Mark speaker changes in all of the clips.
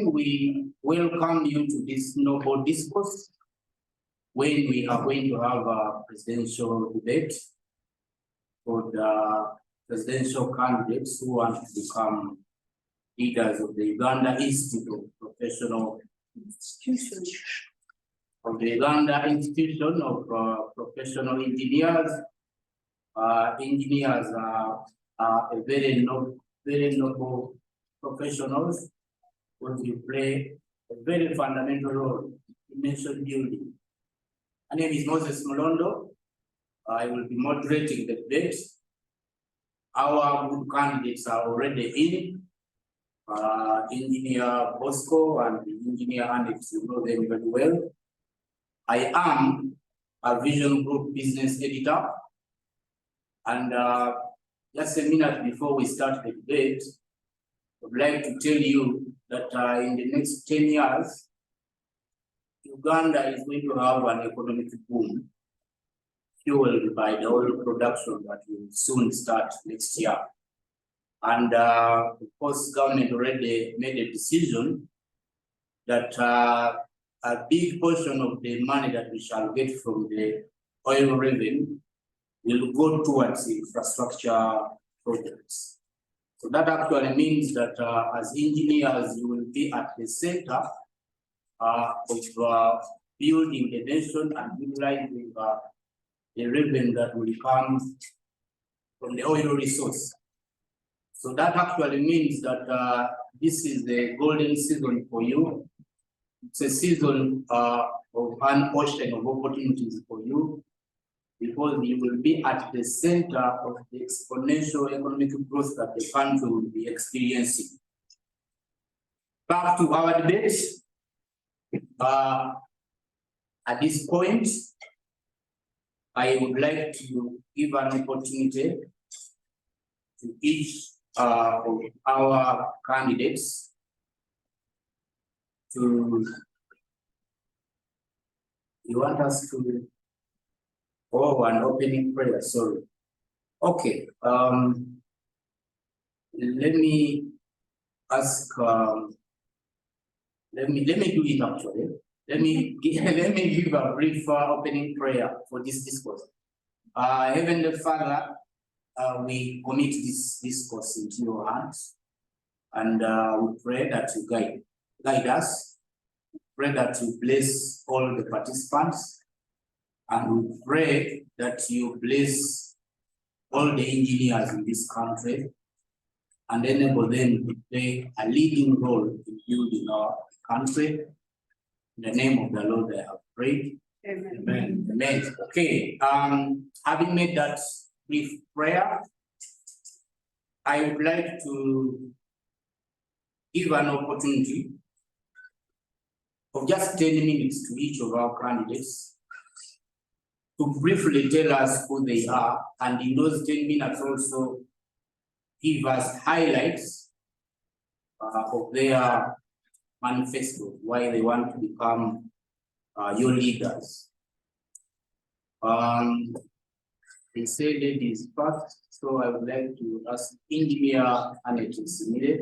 Speaker 1: gentlemen, we welcome you to this noble discourse when we are going to have a presidential debate for the presidential candidates who want to become leaders of the Uganda Institute of Professional Institutions. Of the Uganda Institution of Professional Engineers. Engineers are a very noble professionals, because you play a very fundamental role in nation building. My name is Moses Molondo. I will be moderating the debate. Our good candidates are already in. Engineer Bosco and Engineer Annet, you know them very well. I am a Vision Group business editor. And just a minute before we start the debate, I would like to tell you that in the next 10 years, Uganda is going to have an economic boom fueled by the oil production that will soon start next year. And of course, government already made a decision that a big portion of the money that we shall get from the oil revenue will go towards infrastructure projects. So that actually means that as engineers, you will be at the center of building the nation and utilizing the revenue that will come from the oil resource. So that actually means that this is the golden season for you. It's a season of an ocean of opportunities for you, because you will be at the center of the exponential economic growth that the country will be experiencing. Back to our debate. At this point, I would like to give an opportunity to each of our candidates to, you want us to, oh, an opening prayer, sorry. Okay, let me ask, let me do it actually. Let me give a brief opening prayer for this discourse. Heavenly Father, we commit this discourse into your hands, and we pray that you guide us. We pray that you bless all the participants, and we pray that you bless all the engineers in this country and enable them to play a leading role in building our country. In the name of the Lord, I have prayed. Amen. Amen. Amen. Okay. Having made that brief prayer, I would like to give an opportunity of just 10 minutes to each of our candidates to briefly tell us who they are, and in those 10 minutes also give us highlights of their manifesto, why they want to become your leaders. They say ladies first, so I would like to ask Engineer Annet Nsiimire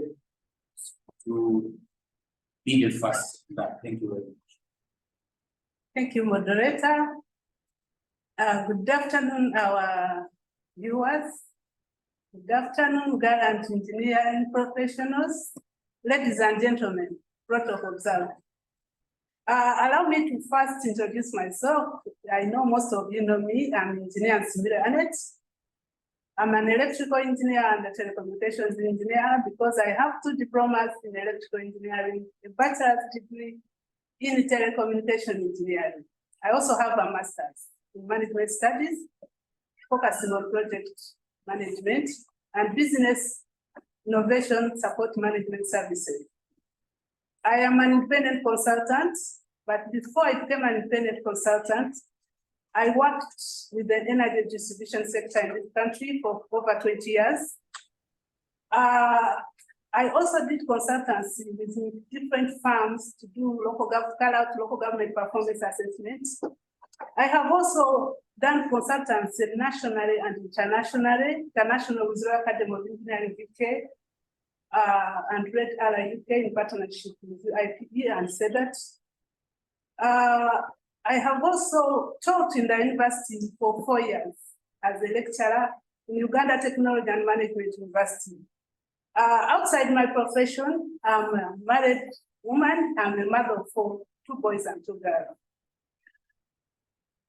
Speaker 1: to be the first. Thank you very much.
Speaker 2: Thank you, moderator. Good afternoon, our viewers. Good afternoon, gallant engineering professionals, ladies and gentlemen, protocol observed. Allow me to first introduce myself. I know most of you know me. I'm Engineer Nsiimire Annet. I'm an electrical engineer and a telecommunications engineer because I have 2 diplomas in electrical engineering, a bachelor's degree in telecommunication engineering. I also have a master's in management studies, focusing on project management and business innovation support management services. I am an independent consultant, but before I became an independent consultant, I worked with the energy distribution sector in this country for over 20 years. I also did consultancy with different firms to do carry out local government performance assessments. I have also done consultancy nationally and internationally, international with Royal Academy of Engineering UK, and Red Ally UK in partnership with UIPE and SEDAT. I have also taught in the university for 4 years as a lecturer in Uganda Technology and Management University. Outside my profession, I'm a married woman. I'm a mother of 2 boys and 2 girls.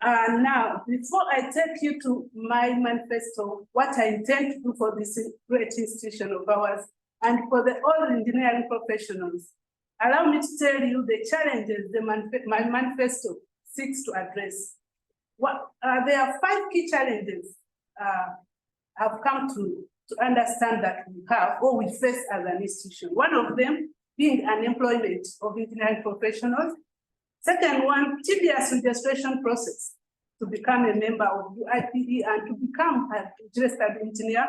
Speaker 2: Now, before I take you to my manifesto, what I intend to do for this great institution of ours and for the all engineering professionals, allow me to tell you the challenges my manifesto seeks to address. There are 5 key challenges I've come to understand that we have or we face as an institution. One of them being unemployment of engineering professionals. Second one, tedious registration process to become a member of UIPE and to become a registered engineer.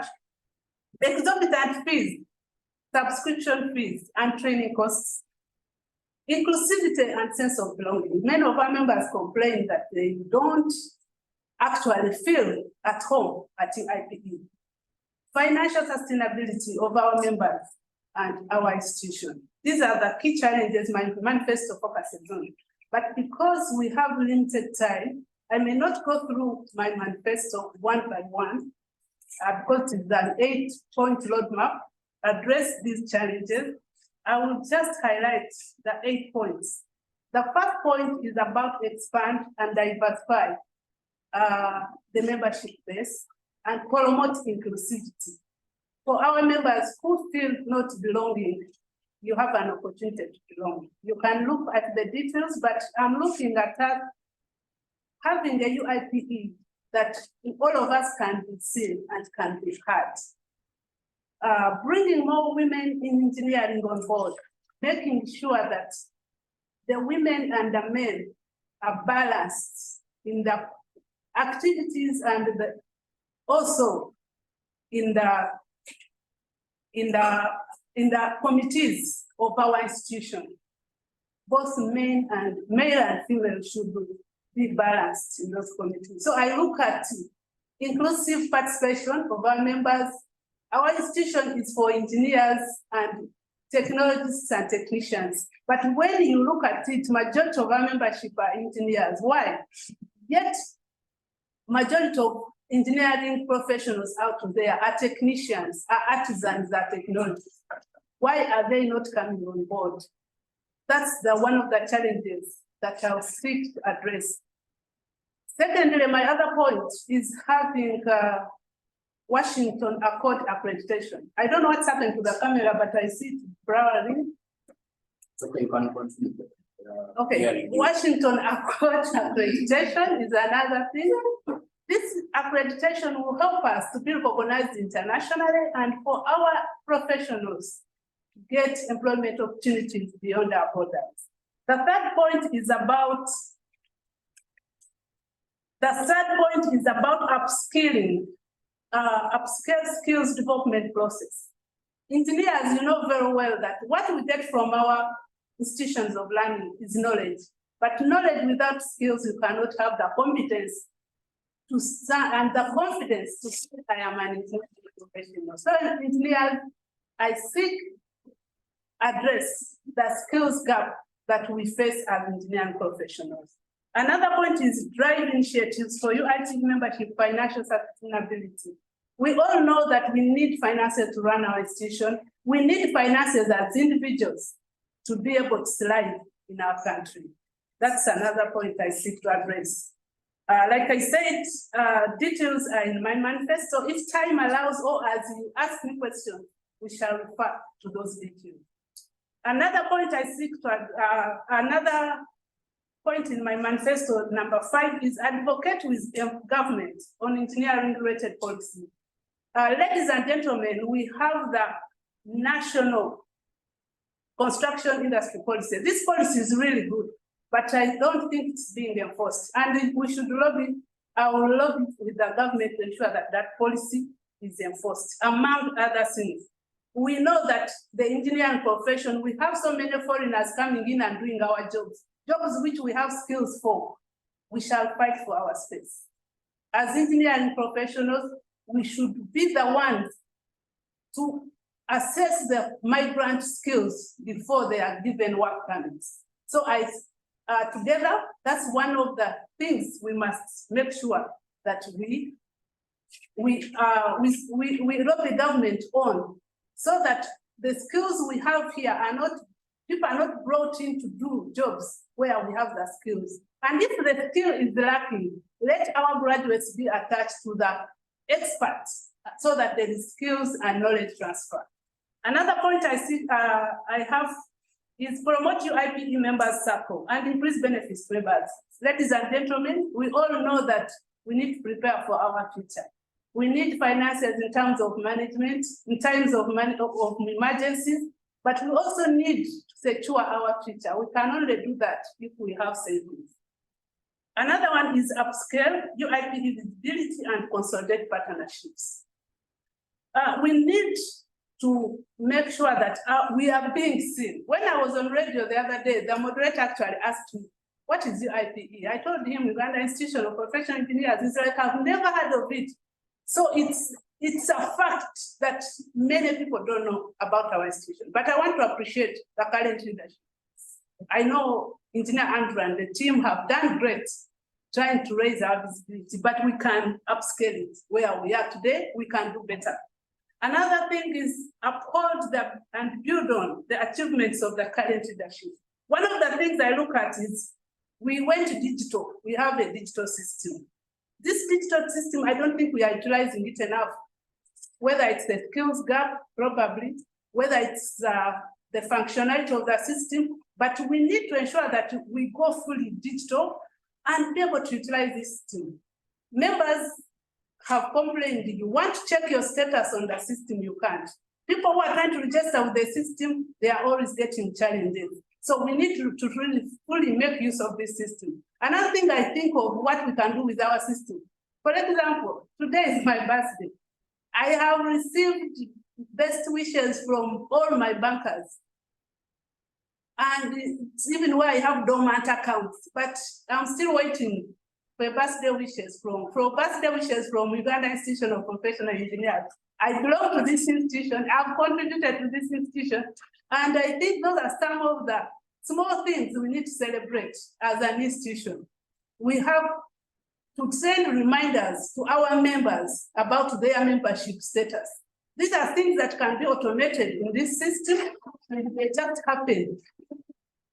Speaker 2: Exorbitant fees, subscription fees, and training costs. Inclusivity and sense of belonging. Many of our members complain that they don't actually feel at home at UIPE. Financial sustainability of our members and our institution. These are the key challenges my manifesto focuses on. But because we have limited time, I may not go through my manifesto one by one, because it's an 8-point roadmap, address these challenges. I will just highlight the 8 points. The first point is about expand and diversify the membership base and promote inclusivity. For our members who feel not belonging, you have an opportunity to belong. You can look at the details, but I'm looking at us having a UIPE that all of us can be seen and can be heard. Bringing more women in engineering on board, making sure that the women and the men are balanced in the activities and also in the committees of our institution. Both male and female should be balanced in those committees. So I look at inclusive participation of our members. Our institution is for engineers and technologists and technicians. But when you look at it, majority of our membership are engineers. Why? Yet, majority of engineering professionals out there are technicians, are artisans, are technologists. Why are they not coming on board? That's one of the challenges that I'll seek to address. Secondly, my other point is having Washington Accord accreditation. I don't know what's happened to the camera, but I see it blurring.
Speaker 1: Okay, you can continue.
Speaker 2: Okay, Washington Accord accreditation is another thing. This accreditation will help us to be recognized internationally and for our professionals to get employment opportunities beyond our borders. The third point is about upskilling, upscale skills development process. Engineers, you know very well that what we get from our institutions of learning is knowledge, but knowledge without skills, you cannot have the competence to stand and the confidence to say I am an engineering professional. So engineers, I seek address the skills gap that we face as engineering professionals. Another point is drive initiatives for UIPE membership financial sustainability. We all know that we need finances to run our institution. We need finances as individuals to be able to thrive in our country. That's another point I seek to address. Like I said, details are in my manifesto. If time allows or as you ask me questions, we shall refer to those details. Another point I seek to, another point in my manifesto, number 5, is advocate with government on engineering-related policy. Ladies and gentlemen, we have the national construction industry policy. This policy is really good, but I don't think it's being enforced. And we should lobby, I will lobby with the government to ensure that that policy is enforced, among other things. We know that the engineering profession, we have so many foreigners coming in and doing our jobs which we have skills for. We shall fight for our space. As engineering professionals, we should be the ones to assess the migrant skills before they are given work permits. So together, that's one of the things we must make sure that we rope the government on, so that the skills we have here are not, people are not brought in to do jobs where we have the skills. And if the skill is lacking, let our graduates be attached to the experts so that there is skills and knowledge transfer. Another point I see I have is promote UIPE members circle and increase benefits to members. Ladies and gentlemen, we all know that we need to prepare for our future. We need finances in terms of management, in terms of emergencies, but we also need to secure our future. We can only do that if we have savings. Another one is upscale UIPE visibility and consolidate partnerships. We need to make sure that we are being seen. When I was on radio the other day, the moderator actually asked me, what is UIPE? I told him Uganda Institution of Professional Engineers. He's like, I've never heard of it. So it's a fact that many people don't know about our institution. But I want to appreciate the current leadership. I know Engineer Andrew and the team have done great trying to raise our visibility, but we can upscale it. Where we are today, we can do better. Another thing is uphold and build on the achievements of the current leadership. One of the things I look at is we went digital. We have a digital system. This digital system, I don't think we are utilizing it enough. Whether it's the skills gap, probably, whether it's the functionality of the system, but we need to ensure that we go fully digital and be able to utilize this system. Members have complained, you want to check your status on the system, you can't. People who are trying to register with the system, they are always getting challenges. So we need to really fully make use of this system. Another thing I think of what we can do with our system. For example, today is my birthday. I have received best wishes from all my bankers. And it's even where I have dormant accounts, but I'm still waiting for birthday wishes from Uganda Institution of Professional Engineers. I belong to this institution, I've contributed to this institution, and I think those are some of the small things we need to celebrate as an institution. We have to send reminders to our members about their membership status. These are things that can be automated in this system, and they just happen.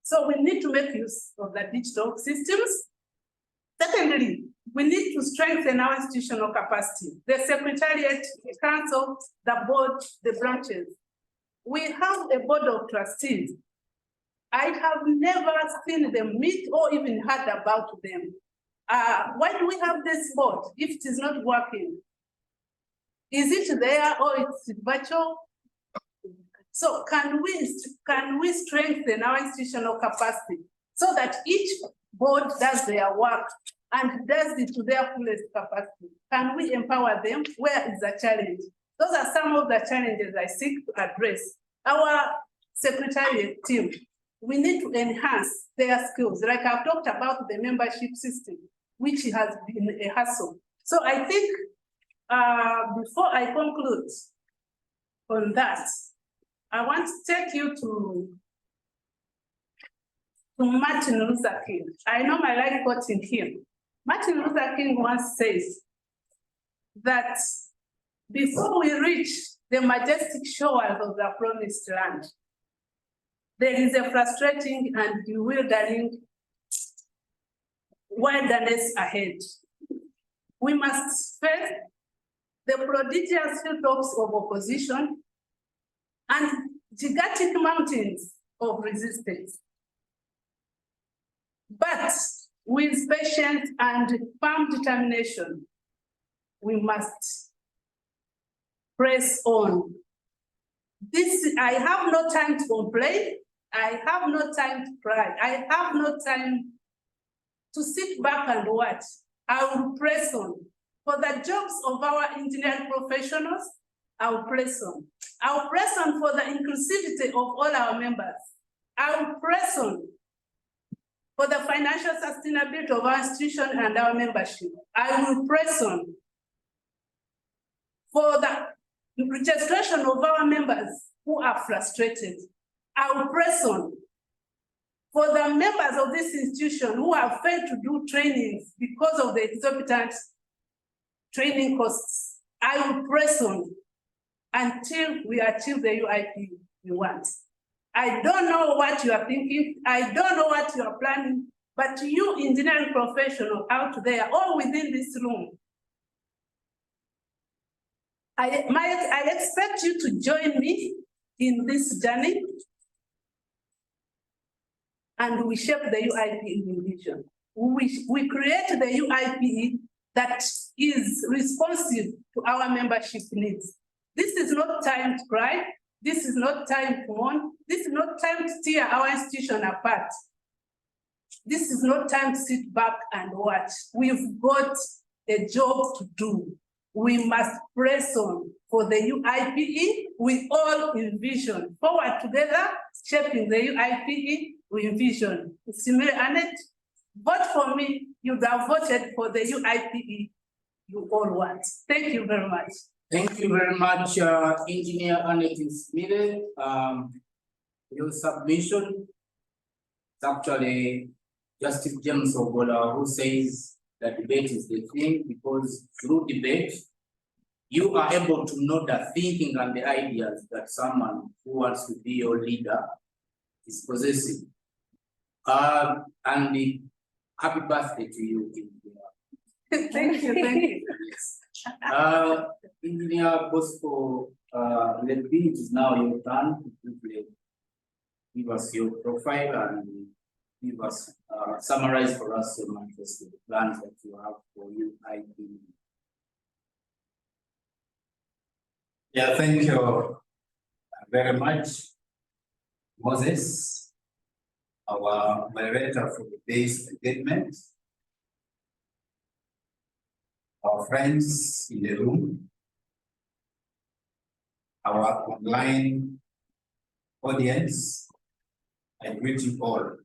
Speaker 2: So we need to make use of the digital systems. Secondly, we need to strengthen our institutional capacity. The Secretariat, the Council, the board, the branches. We have a board of trustees. I have never seen them meet or even heard about them. Why do we have this board if it is not working? Is it there or it's virtual? So can we strengthen our institutional capacity so that each board does their work and does it to their fullest capacity? Can we empower them? Where is the challenge? Those are some of the challenges I seek to address. Our secretariat team, we need to enhance their skills. Like I've talked about the membership system, which has been a hassle. So I think before I conclude on that, I want to take you to Martin Luther King. I know my like quoting him. Martin Luther King once says that before we reach the majestic shores of the promised land, there is a frustrating and bewildering wilderness ahead. We must face the prodigious hilltops of opposition and gigantic mountains of resistance. But with patience and firm determination, we must press on. I have no time to complain. I have no time to cry. I have no time to sit back and watch. I will press on. For the jobs of our engineering professionals, I will press on. I will press on for the inclusivity of all our members. I will press on for the financial sustainability of our institution and our membership. I will press on for the registration of our members who are frustrated. I will press on. For the members of this institution who have failed to do trainings because of the exorbitant training costs, I will press on until we achieve the UIPE we want. I don't know what you are thinking. I don't know what you are planning, but you engineering professionals out there, all within this room, I expect you to join me in this journey, and we shape the UIPE vision. We create the UIPE that is responsive to our membership needs. This is not time to cry. This is not time to mourn. This is not time to tear our institution apart. This is not time to sit back and watch. We've got a job to do. We must press on for the UIPE. We all envision forward together, shaping the UIPE. We envision. Nsiimire Annet, vote for me. You have voted for the UIPE you all want. Thank you very much.
Speaker 1: Thank you very much, Engineer Annet Nsiimire. Your submission is actually Justice James Ogola, who says that debate is the thing, because through debate, you are able to know the thinking and the ideas that someone who wants to be your leader is possessing. And happy birthday to you, Engineer.
Speaker 2: Thank you, thank you.
Speaker 1: Yes. Engineer Bosco Lepi, it is now your turn to briefly give us your profile and give us, summarize for us your manifesto, the plans that you have for UIPE.
Speaker 3: Yeah, thank you very much, Moses, our moderator for today's engagement, our friends in the room, our online audience. I greet you all.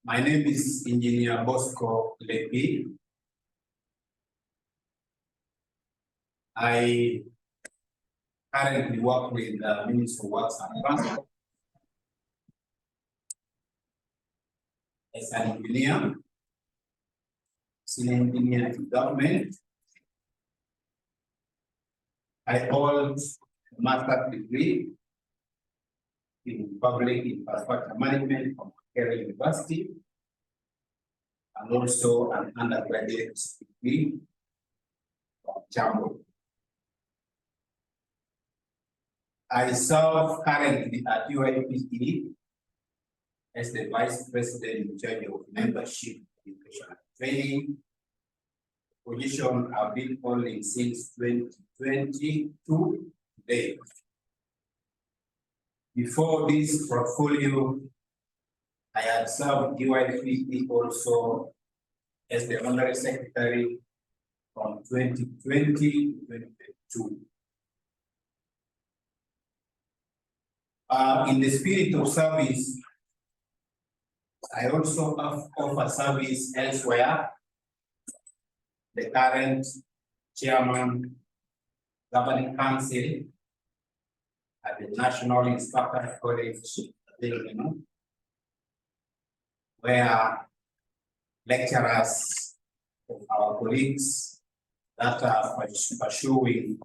Speaker 3: My name is Engineer Bosco Lepi. I currently work with the Ministry of Works and Transport as an engineer, senior engineer in government. I hold a master's degree in public infrastructure management from Kerala University, and also an undergraduate degree from Jambo. I serve currently at UIPE as the Vice President in charge of Membership, Education and Training, position I've been holding since 2022 today. Before this portfolio, I had served UIPE also as the Honorary Secretary from 2020 to 2022. In the spirit of service, I also offer service elsewhere. The current chairman, governing council at the National Inspector College, where lecturers of our colleagues that are pursuing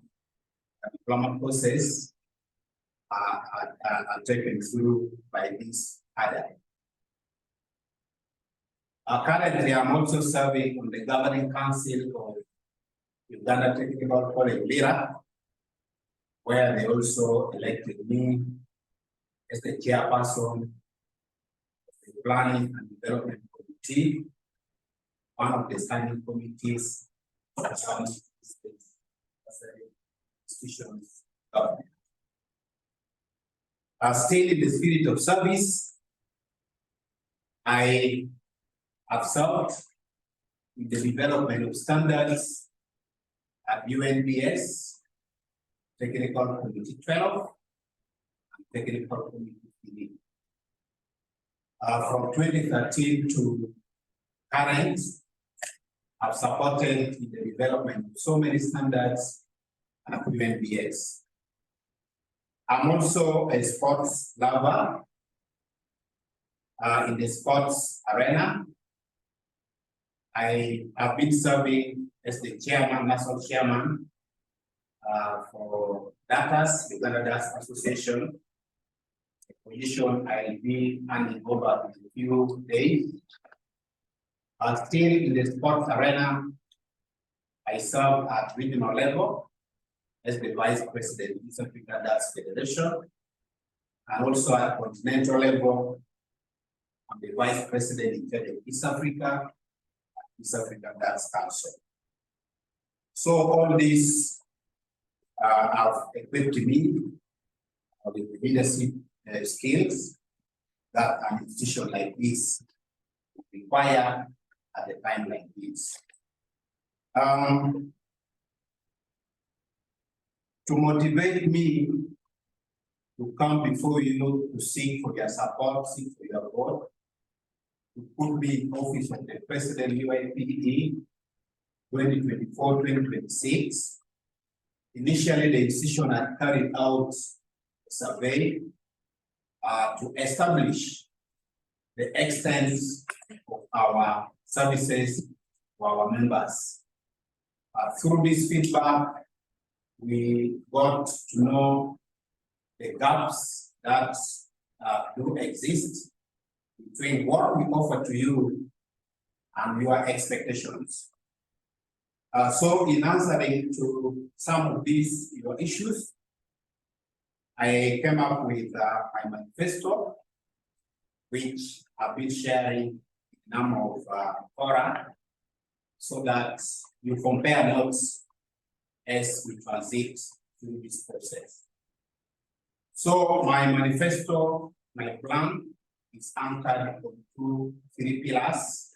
Speaker 3: a diploma process are taken through by this adult. Currently, I'm also serving on the governing council of Uganda Technical College, Lira, where they also elected me as the chairperson of the Planning and Development Committee, one of the standing committees of the institutions government. Still in the spirit of service, I have served in the development of standards at UNBS, Technical Committee 12, and Technical Committee 3. From 2013 to current, I've supported in the development of so many standards UNBS. I'm also a sports lover in the sports arena. I have been serving as the chairman, national chairman for DATAS, the Uganda DATAS Association, a position I'll be handing over in a few days. Still in the sports arena, I serve at regional level as the Vice President of East Africa DATS Federation, and also at continental level, I'm the Vice President in charge of East Africa DATS Council. So all these have equipped me with the leadership skills that an institution like this require at a time like this. To motivate me to come before you to seek for your support, seek for your vote, to put me in office of the President UIPE 2024-2026. Initially, the institution had carried out a survey to establish the extent of our services to our members. Through this feedback, we got to know the gaps that do exist between what we offer to you and your expectations. So in answering to some of these your issues, I came up with my manifesto, which I've been sharing a number of fora, so that you compare notes as we transit through this process. So my manifesto, my plan is anchored on three pillars.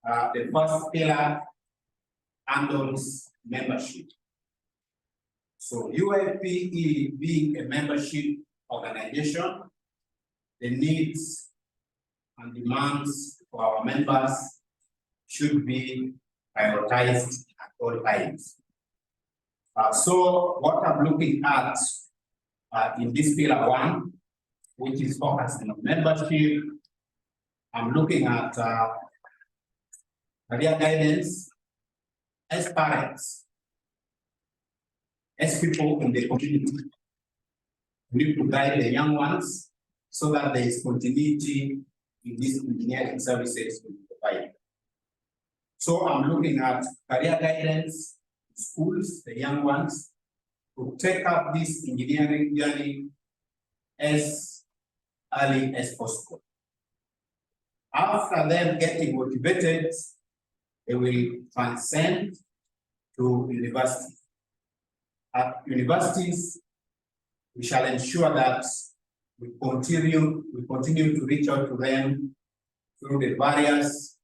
Speaker 3: The first pillar handles membership. So UIPE being a membership organization, the needs and demands for our members should be prioritized at all times. So what I'm looking at in this pillar one, which is focusing on membership, I'm looking at career guidance as parents, as people in the community. We need to guide the young ones so that there is continuity in these engineering services we provide. So I'm looking at career guidance, schools, the young ones, to take up this engineering journey as early as possible. After them getting motivated, they will transcend to university. At universities, we shall ensure that we continue to reach out to them through the various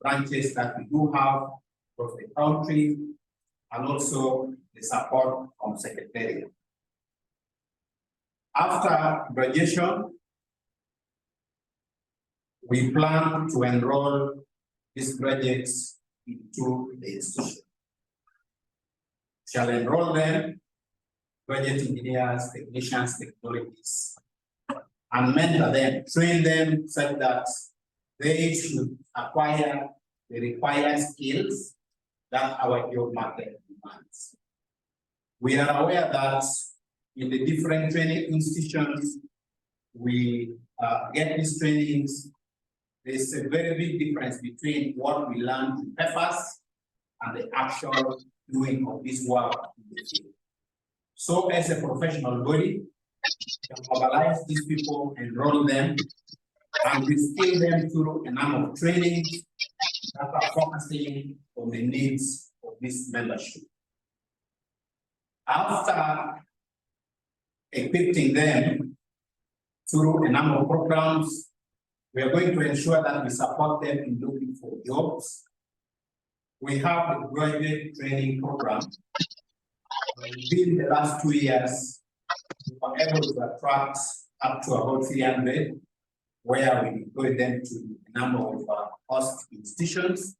Speaker 3: branches that we do have across the country, and also the support from Secretariat. After graduation, we plan to enroll these graduates into the institution. We shall enroll them, graduate engineers, technicians, technologists, and mentor them, train them such that they should acquire the required skills that our job market demands. We are aware that in the different training institutions, we get these trainings. There's a very big difference between what we learn in papers and the actual doing of this work in the field. So as a professional body, we mobilize these people, enroll them, and we skill them through a number of trainings that are focusing on the needs of this membership. After equipping them through a number of programs, we are going to ensure that we support them in looking for jobs. We have the graduate training program. Within the last 2 years, we were able to attract up to about 300, where we deploy them to a number of host institutions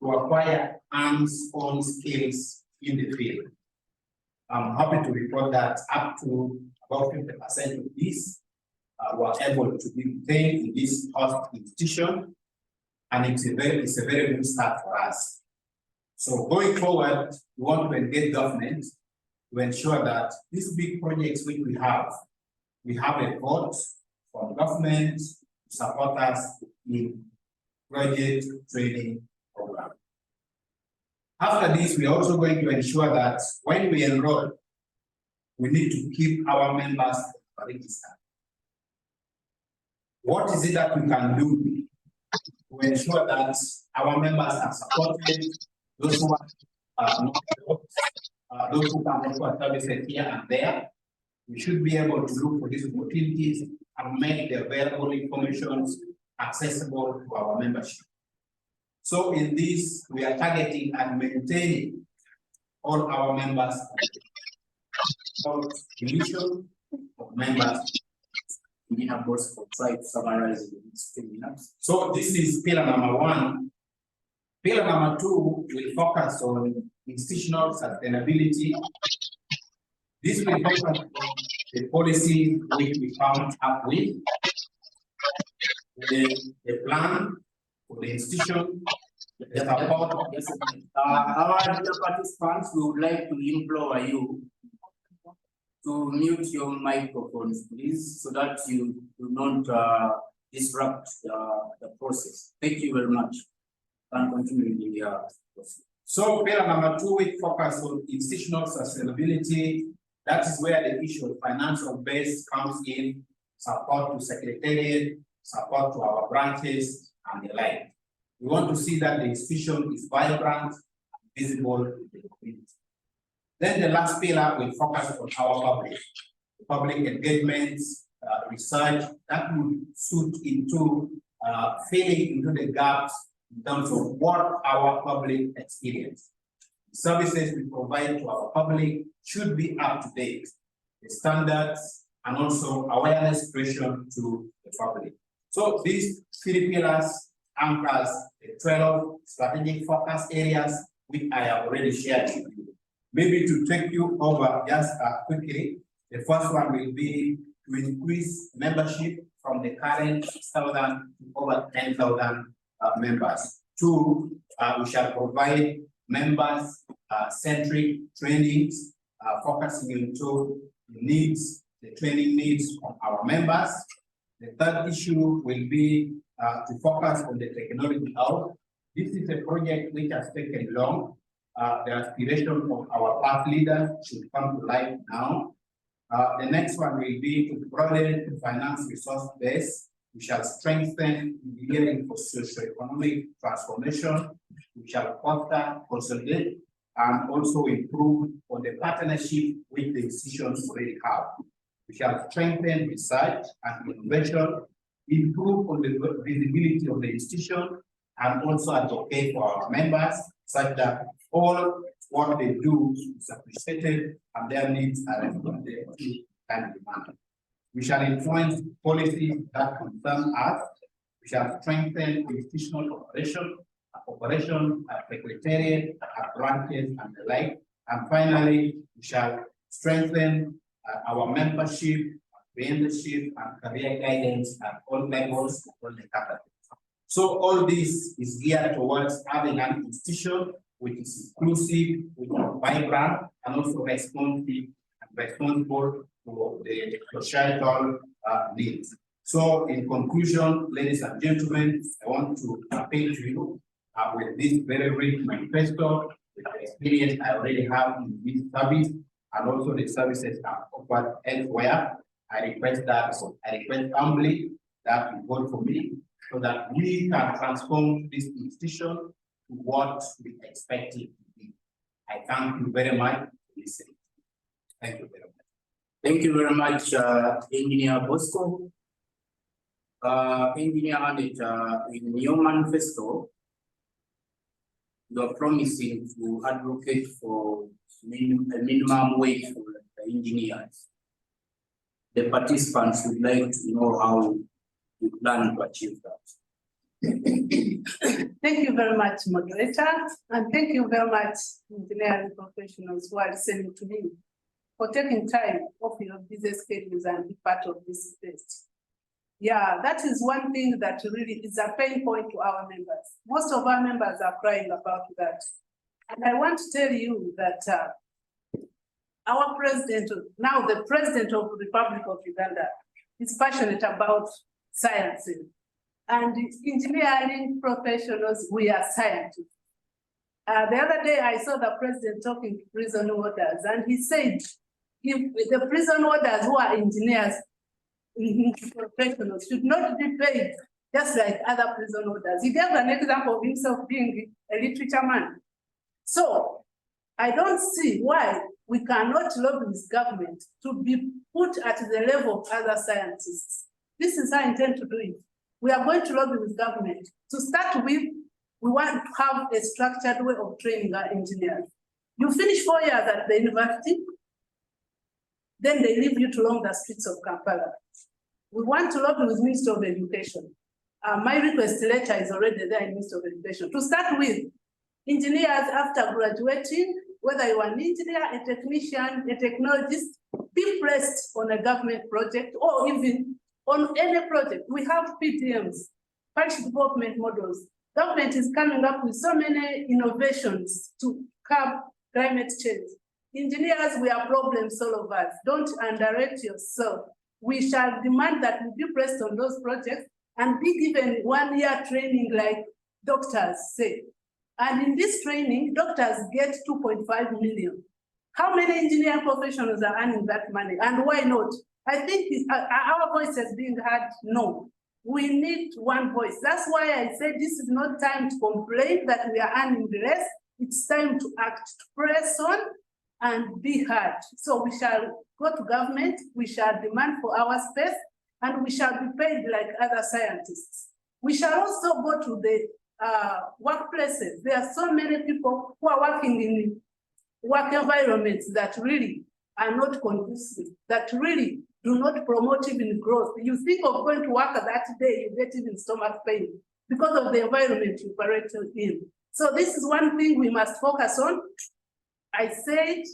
Speaker 3: to acquire hands-on skills in the field. I'm happy to report that up to about 50% of these were able to be retained in this host institution, and it's a very good start for us. So going forward, we want to engage government to ensure that these big projects which we have a vote from government to support us in project training program. After this, we are also going to ensure that when we enroll, we need to keep our members registered. What is it that we can do to ensure that our members are supported, those who are not those who can offer services here and there? We should be able to look for these opportunities and make the available information accessible to our membership. So in this, we are targeting and maintaining all our members, deletion of members.
Speaker 1: Bosco, try to summarize in 2 minutes.
Speaker 3: So this is pillar number 1. Pillar number 2 will focus on institutional sustainability. This will focus on the policy which we come up with, the plan for the institution, the support.
Speaker 1: Yes, our dear participants, we would like to implore you to mute your microphones, please, so that you do not disrupt the process. Thank you very much. And continue in the process.
Speaker 3: So pillar number 2 will focus on institutional sustainability. That is where the issue of financial base comes in, support to secretariat, support to our branches, and the like. We want to see that the institution is vibrant and visible in the community. Then the last pillar will focus on our public engagements, research that will suit into filling into the gaps in terms of what our public experience. The services we provide to our public should be up to date, the standards, and also awareness creation to the public. So these 3 pillars anchors the 12 strategic focus areas which I have already shared with you. Maybe to take you over just quickly, the first one will be to increase membership from the current 6,000 to over 10,000 members. 2, we shall provide members-centric trainings, focusing into the training needs of our members. The third issue will be to focus on the technology out. This is a project which has taken long. The aspiration of our past leaders should come to life now. The next one will be to broaden the finance resource base. We shall strengthen engineering for socio-economic transformation. We shall foster, consolidate, and also improve on the partnership with the institutions already have. We shall strengthen research and innovation, improve on the visibility of the institution, and also advocate for our members such that all what they do is appreciated and their needs are responded to and demanded. We shall influence policies that concern us. We shall strengthen institutional operation at secretariat, at branches, and the like. And finally, we shall strengthen our membership, membership, and career guidance at all levels, all the categories. So all this is geared towards having an institution which is inclusive, which is vibrant, and also responsive and responsible for the societal needs. So in conclusion, ladies and gentlemen, I want to appeal to you with this very rich manifesto, with the experience I already have in this service, and also the services are offered elsewhere. I request humbly that you vote for me so that we can transform this institution to what we expect it to be. I thank you very much for listening. Thank you very much.
Speaker 1: Thank you very much, Engineer Bosco. Engineer Annet, in your manifesto, you are promising to advocate for a minimum wage for the engineers. The participants would like to know how you plan to achieve that.
Speaker 2: Thank you very much, moderator, and thank you very much, engineering professionals who are listening to me. for taking time off your busy schedules and be part of this fest. Yeah, that is one thing that really is a pain point to our members. Most of our members are crying about that. And I want to tell you that our president, now the president of the Republic of Uganda, is passionate about science. And engineering professionals, we are scientists. The other day, I saw the president talking to prison warders, and he said, if the prison warders who are engineers, professionals should not be paid just like other prison warders. He gave an example of himself being a literature man. So I don't see why we cannot lobby with government to be put at the level of other scientists. This is how I intend to do it. We are going to lobby with government. To start with, we want to have a structured way of training our engineers. You finish 4 years at the university, then they leave you to roam the streets of Kampala. We want to lobby with Minister of Education. My request letter is already there in Minister of Education. To start with, engineers after graduating, whether you are an engineer, a technician, a technologist, be placed on a government project or even on any project. We have PDMs, parish development models. Government is coming up with so many innovations to curb climate change. Engineers, we are problem solvers. Don't underrate yourself. We shall demand that we be placed on those projects and be given 1 year training like doctors say. And in this training, doctors get 2.5 million. How many engineering professionals are earning that money? And why not? I think our voice has been heard. No, we need one voice. That's why I say this is not time to complain that we are earning less. It's time to act, to press on and be heard. So we shall go to government, we shall demand for our space, and we shall be paid like other scientists. We shall also go to the workplaces. There are so many people who are working in work environments that really are not conducive, that really do not promote even growth. You think of going to work that day, you get even stomach pain because of the environment you operate in. So this is one thing we must focus on. I said,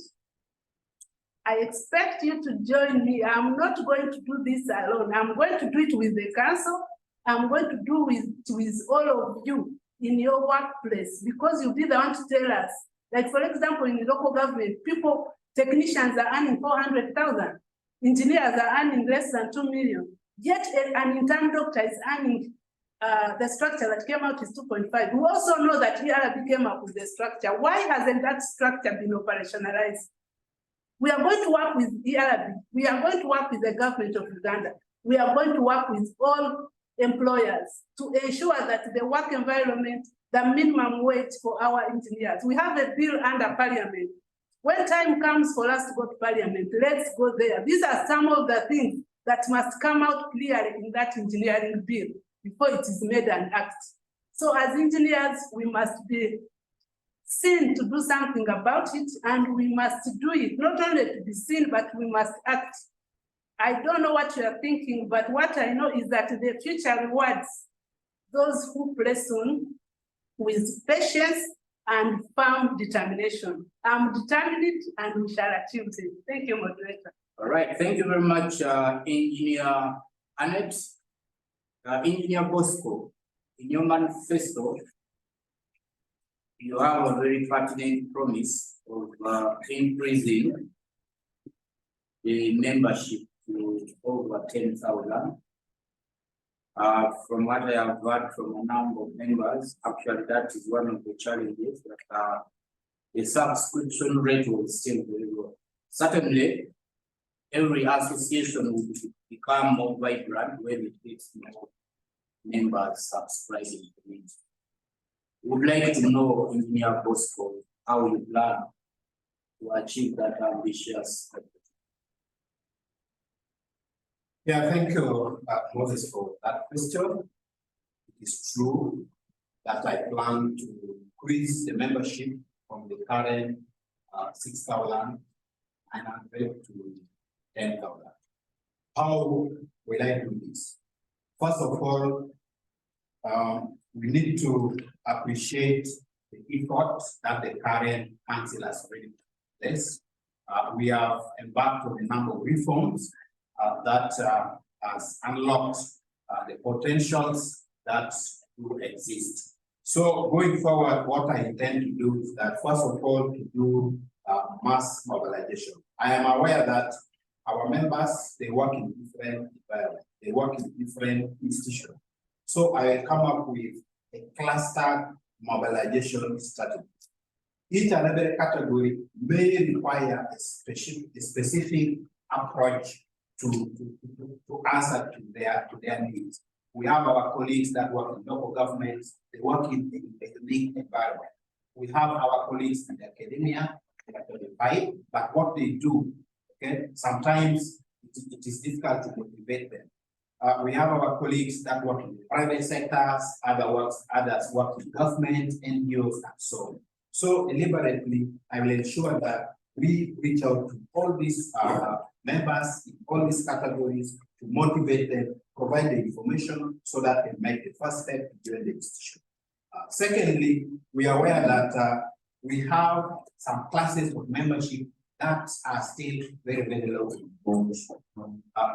Speaker 2: I expect you to join me. I'm not going to do this alone. I'm going to do it with the council. I'm going to do it with all of you in your workplace, because you'll be the one to tell us. Like, for example, in the local government, people, technicians are earning 400,000. Engineers are earning less than 2 million. Yet an intern doctor is earning, the structure that came out is 2.5. We also know that ERB came up with the structure. Why hasn't that structure been operationalized? We are going to work with ERB. We are going to work with the government of Uganda. We are going to work with all employers to ensure that the work environment, the minimum wage for our engineers. We have a bill under parliament. When time comes for us to go to parliament, let's go there. These are some of the things that must come out clearly in that engineering bill before it is made an act. So as engineers, we must be seen to do something about it, and we must do it, not only to be seen, but we must act. I don't know what you are thinking, but what I know is that the future rewards those who press on with patience and firm determination. I'm determined and we shall achieve it. Thank you, moderator.
Speaker 1: All right, thank you very much, Engineer Annet. Engineer Bosco, in your manifesto, you have a very pertinent promise of increasing the membership to over 10,000. From what I have heard from a number of members, actually that is one of the challenges, that the subscription rate was still very low. Certainly, every association will become more vibrant when it gets more members subscribing to it. We would like to know, Engineer Bosco, how you plan to achieve that ambitious.
Speaker 3: Yeah, thank you, Moses, for that question. It is true that I plan to increase the membership from the current 6,900 to 10,000. How will I do this? First of all, we need to appreciate the effort that the current council has already put in place. we have embarked on a number of reforms that has unlocked the potentials that do exist. So going forward, what I intend to do is that first of all, to do mass mobilization. I am aware that our members, they work in different environments, they work in different institutions. So I will come up with a clustered mobilization strategy. Each and every category may require a specific approach to answer to their needs. We have our colleagues that work in local governments, they work in a unique environment. We have our colleagues in the academia, but what they do, okay, sometimes it is difficult to motivate them. We have our colleagues that work in the private sectors, others work in government, NGOs, and so on. So deliberately, I will ensure that we reach out to all these members in all these categories to motivate them, provide the information so that they make the first step to join the institution. Secondly, we are aware that we have some classes of membership that are still very, very low.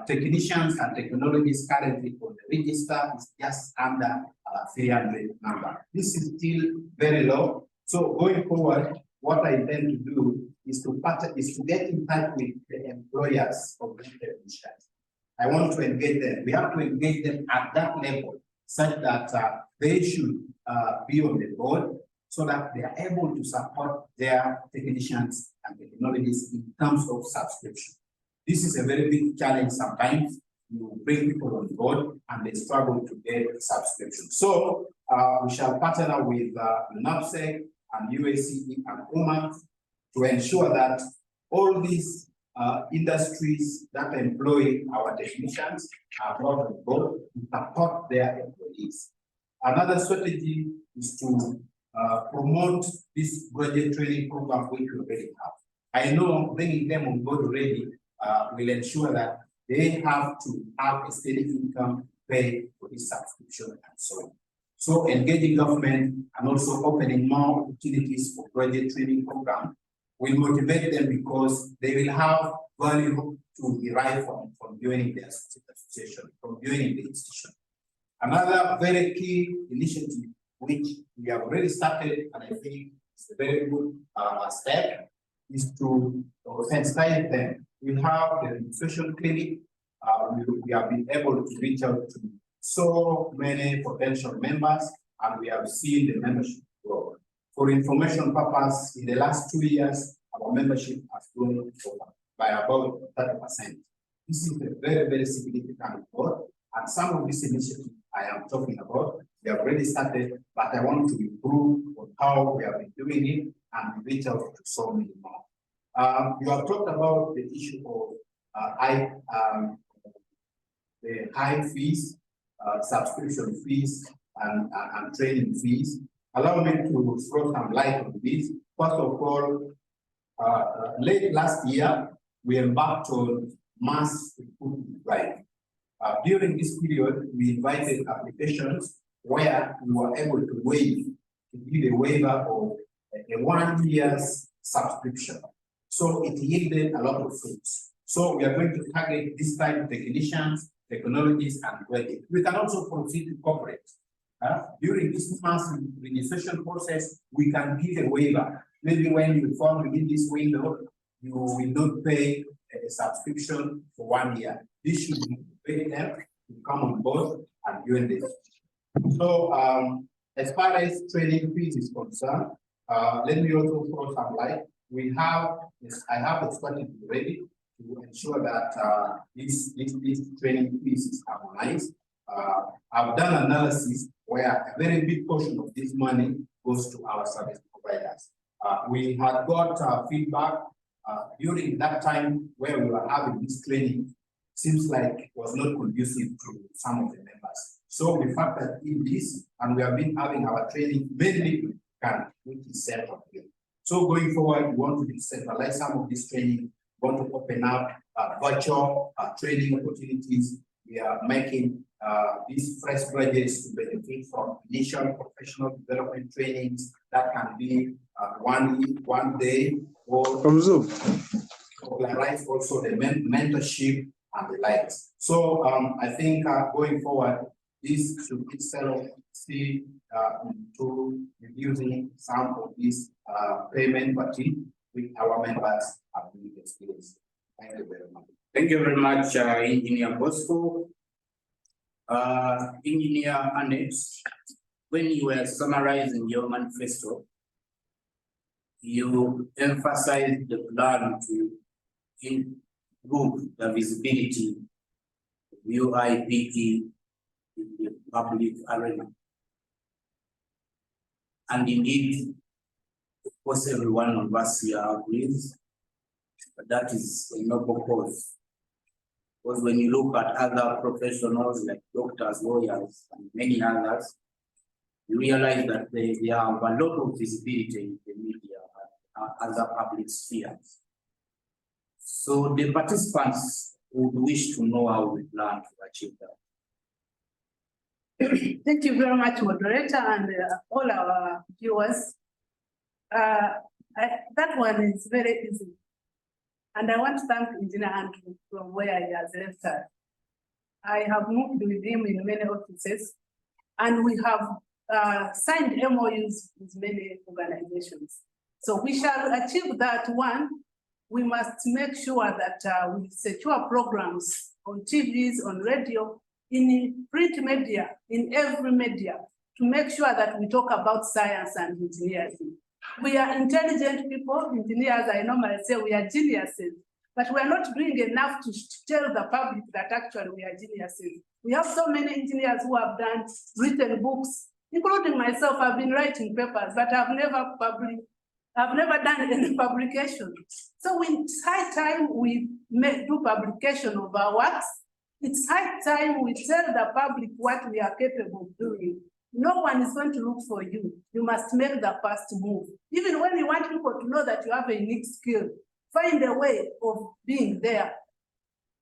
Speaker 3: Technicians and technologists currently on the register is just under 300 number. This is still very low. So going forward, what I intend to do is to get in touch with the employers of these technicians. I want to engage them. We have to engage them at that level such that they should be on the board so that they are able to support their technicians and technologists in terms of subscription. This is a very big challenge sometimes. You bring people on board and they struggle to get subscription. So we shall partner up with NAPSEC and UIPE and UMA to ensure that all these industries that employ our technicians are brought on board to support their employees. Another strategy is to promote this graduate training program which we already have. I know bringing them on board already will ensure that they have to have a steady income pay for this subscription and so on. So engaging government and also opening more opportunities for graduate training program will motivate them because they will have value to derive from joining the association, from joining the institution. Another very key initiative which we have already started, and I think it's a very good step, is to sensitize them. We have the nutrition clinic. We have been able to reach out to so many potential members, and we have seen the membership grow. For information purpose, in the last 2 years, our membership has grown by about 30%. This is a very, very significant growth, and some of these initiatives I am talking about, we have already started, but I want to improve on how we have been doing it and reach out to so many more. You have talked about the issue of the high fees, subscription fees, and training fees. Allow me to throw some light on this. First of all, late last year, we embarked on mass recruitment drive. During this period, we invited applications where we were able to give a waiver of a 1 year's subscription. So it yielded a lot of fruits. So we are going to target this type of technicians, technologies, and graduates. We can also proceed to corporate. During this mass registration process, we can give a waiver. Maybe when you fall within this window, you will not pay a subscription for 1 year. This should motivate them to come on board and join this. So as far as training fees is concerned, let me also throw some light. I have a strategy ready to ensure that these training fees is harmonized. I've done analysis where a very big portion of this money goes to our service providers. We had got feedback during that time where we were having this training. Seems like it was not conducive to some of the members. So we factored in this, and we have been having our training mainly to Ghana, which is central here. So going forward, we want to decentralize some of this training. We want to open up virtual training opportunities. We are making these fresh graduates to benefit from initial professional development trainings that can be 1 day or
Speaker 4: from Zoom.
Speaker 3: popularize also the mentorship and the likes. So I think going forward, this should itself see into reducing some of this payment fatigue with our members have been experienced. Thank you very much.
Speaker 1: Thank you very much, Engineer Bosco. Engineer Annet, when you were summarizing your manifesto, you emphasized the plan to improve the visibility of UIPE in the public arena. And indeed, of course, every one of us here agrees, but that is a noble cause. Because when you look at other professionals like doctors, lawyers, and many others, you realize that they have a lot of visibility in the media and other public spheres. So the participants would wish to know how we plan to achieve that.
Speaker 2: Thank you very much, moderator, and all our viewers. That one is very easy. And I want to thank Engineer Andrew from where he has left us. I have moved with him in many offices, and we have signed MOUs with many organizations. So we shall achieve that. One, we must make sure that we secure programs on TVs, on radio, in print media, in every media, to make sure that we talk about science and engineering. We are intelligent people, engineers. I normally say we are geniuses, but we are not doing enough to tell the public that actually we are geniuses. We have so many engineers who have written books, including myself. I've been writing papers, but I've never done any publication. So it's high time we do publication of our works. It's high time we tell the public what we are capable of doing. No one is going to look for you. You must make the first move. Even when you want people to know that you have a unique skill, find a way of being there.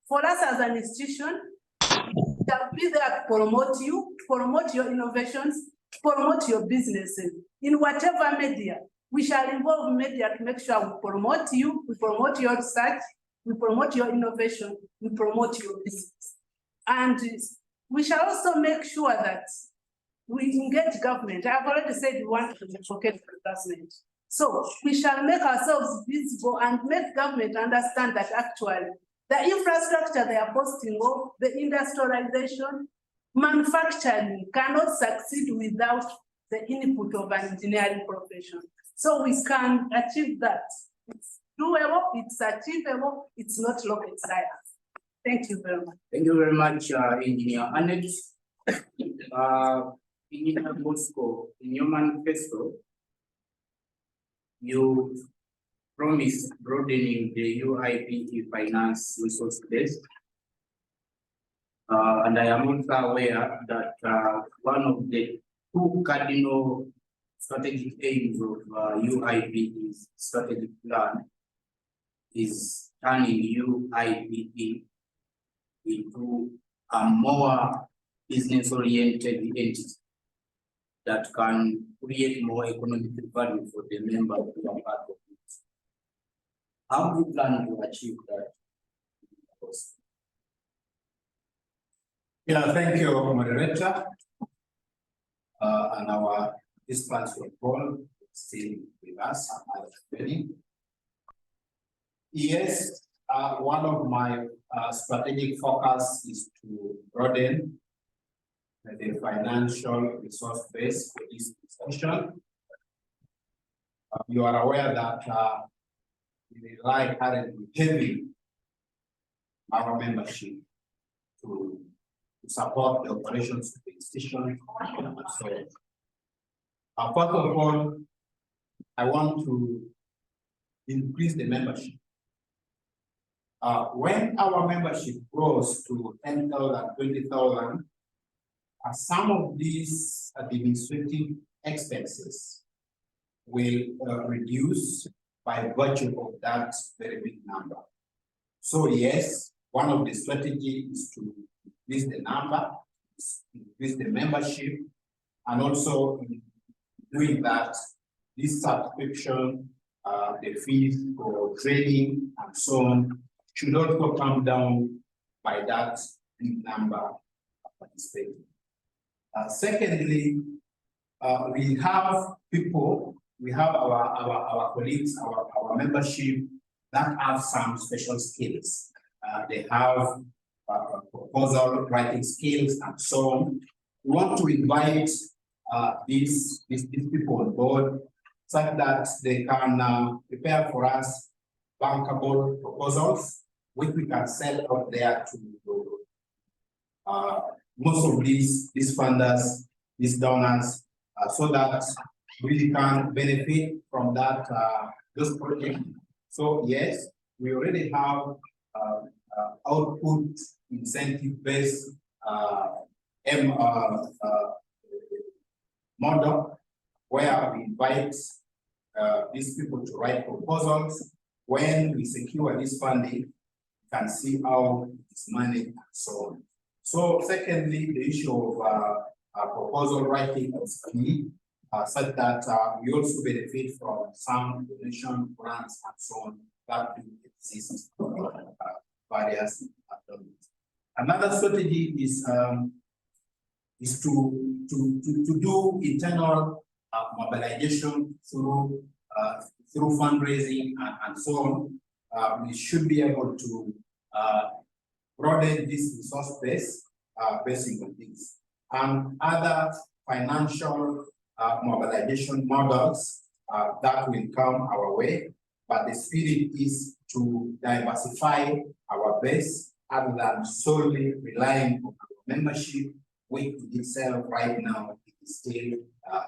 Speaker 2: For us as an institution, we'll be there to promote you, to promote your innovations, to promote your businesses. In whatever media, we shall involve media to make sure we promote you, we promote your research, we promote your innovation, we promote your business. And we shall also make sure that we engage government. I've already said we want to advocate for government. So we shall make ourselves visible and make government understand that actually the infrastructure they are posting of, the industrialization, manufacturing cannot succeed without the input of an engineering profession. So we can achieve that. It's doable, it's achievable, it's not rocket science. Thank you very much.
Speaker 1: Thank you very much, Engineer Annet. Engineer Bosco, in your manifesto, you promised broadening the UIPE finance resource base. And I am also aware that one of the two cardinal strategic aims of UIPE's strategic plan is turning UIPE into a more business-oriented entity that can create more economic value for the members who are part of it. How do you plan to achieve that?
Speaker 3: Yeah, thank you, moderator. And this platform call still with us. Yes, one of my strategic focus is to broaden the financial resource base for this institution. You are aware that we rely currently heavily our membership to support the operations of the institution. So, first of all, I want to increase the membership. When our membership grows to 10,000, 20,000, some of these administrative expenses will reduce by virtue of that very big number. So yes, one of the strategies is to increase the number, increase the membership, and also in doing that, this subscription the fees for trading and so on should also come down by that big number of participating. Secondly, we have people, we have our colleagues, our membership that have some special skills. They have proposal writing skills and so on. We want to invite these people on board such that they can prepare for us bankable proposals, which we can sell out there to most of these funders, these donors, so that we can benefit from that those projects. So yes, we already have output incentive-based model where we invite these people to write proposals. When we secure this funding, we can see how it's managed and so on. So secondly, the issue of proposal writing is key, such that we also benefit from some donation grants and so on that do exist for various activities. Another strategy is to do internal mobilization through fundraising and so on. We should be able to broaden this resource base based on things. And other financial mobilization models that will come our way, but the spirit is to diversify our base other than solely relying on our membership, which itself right now is still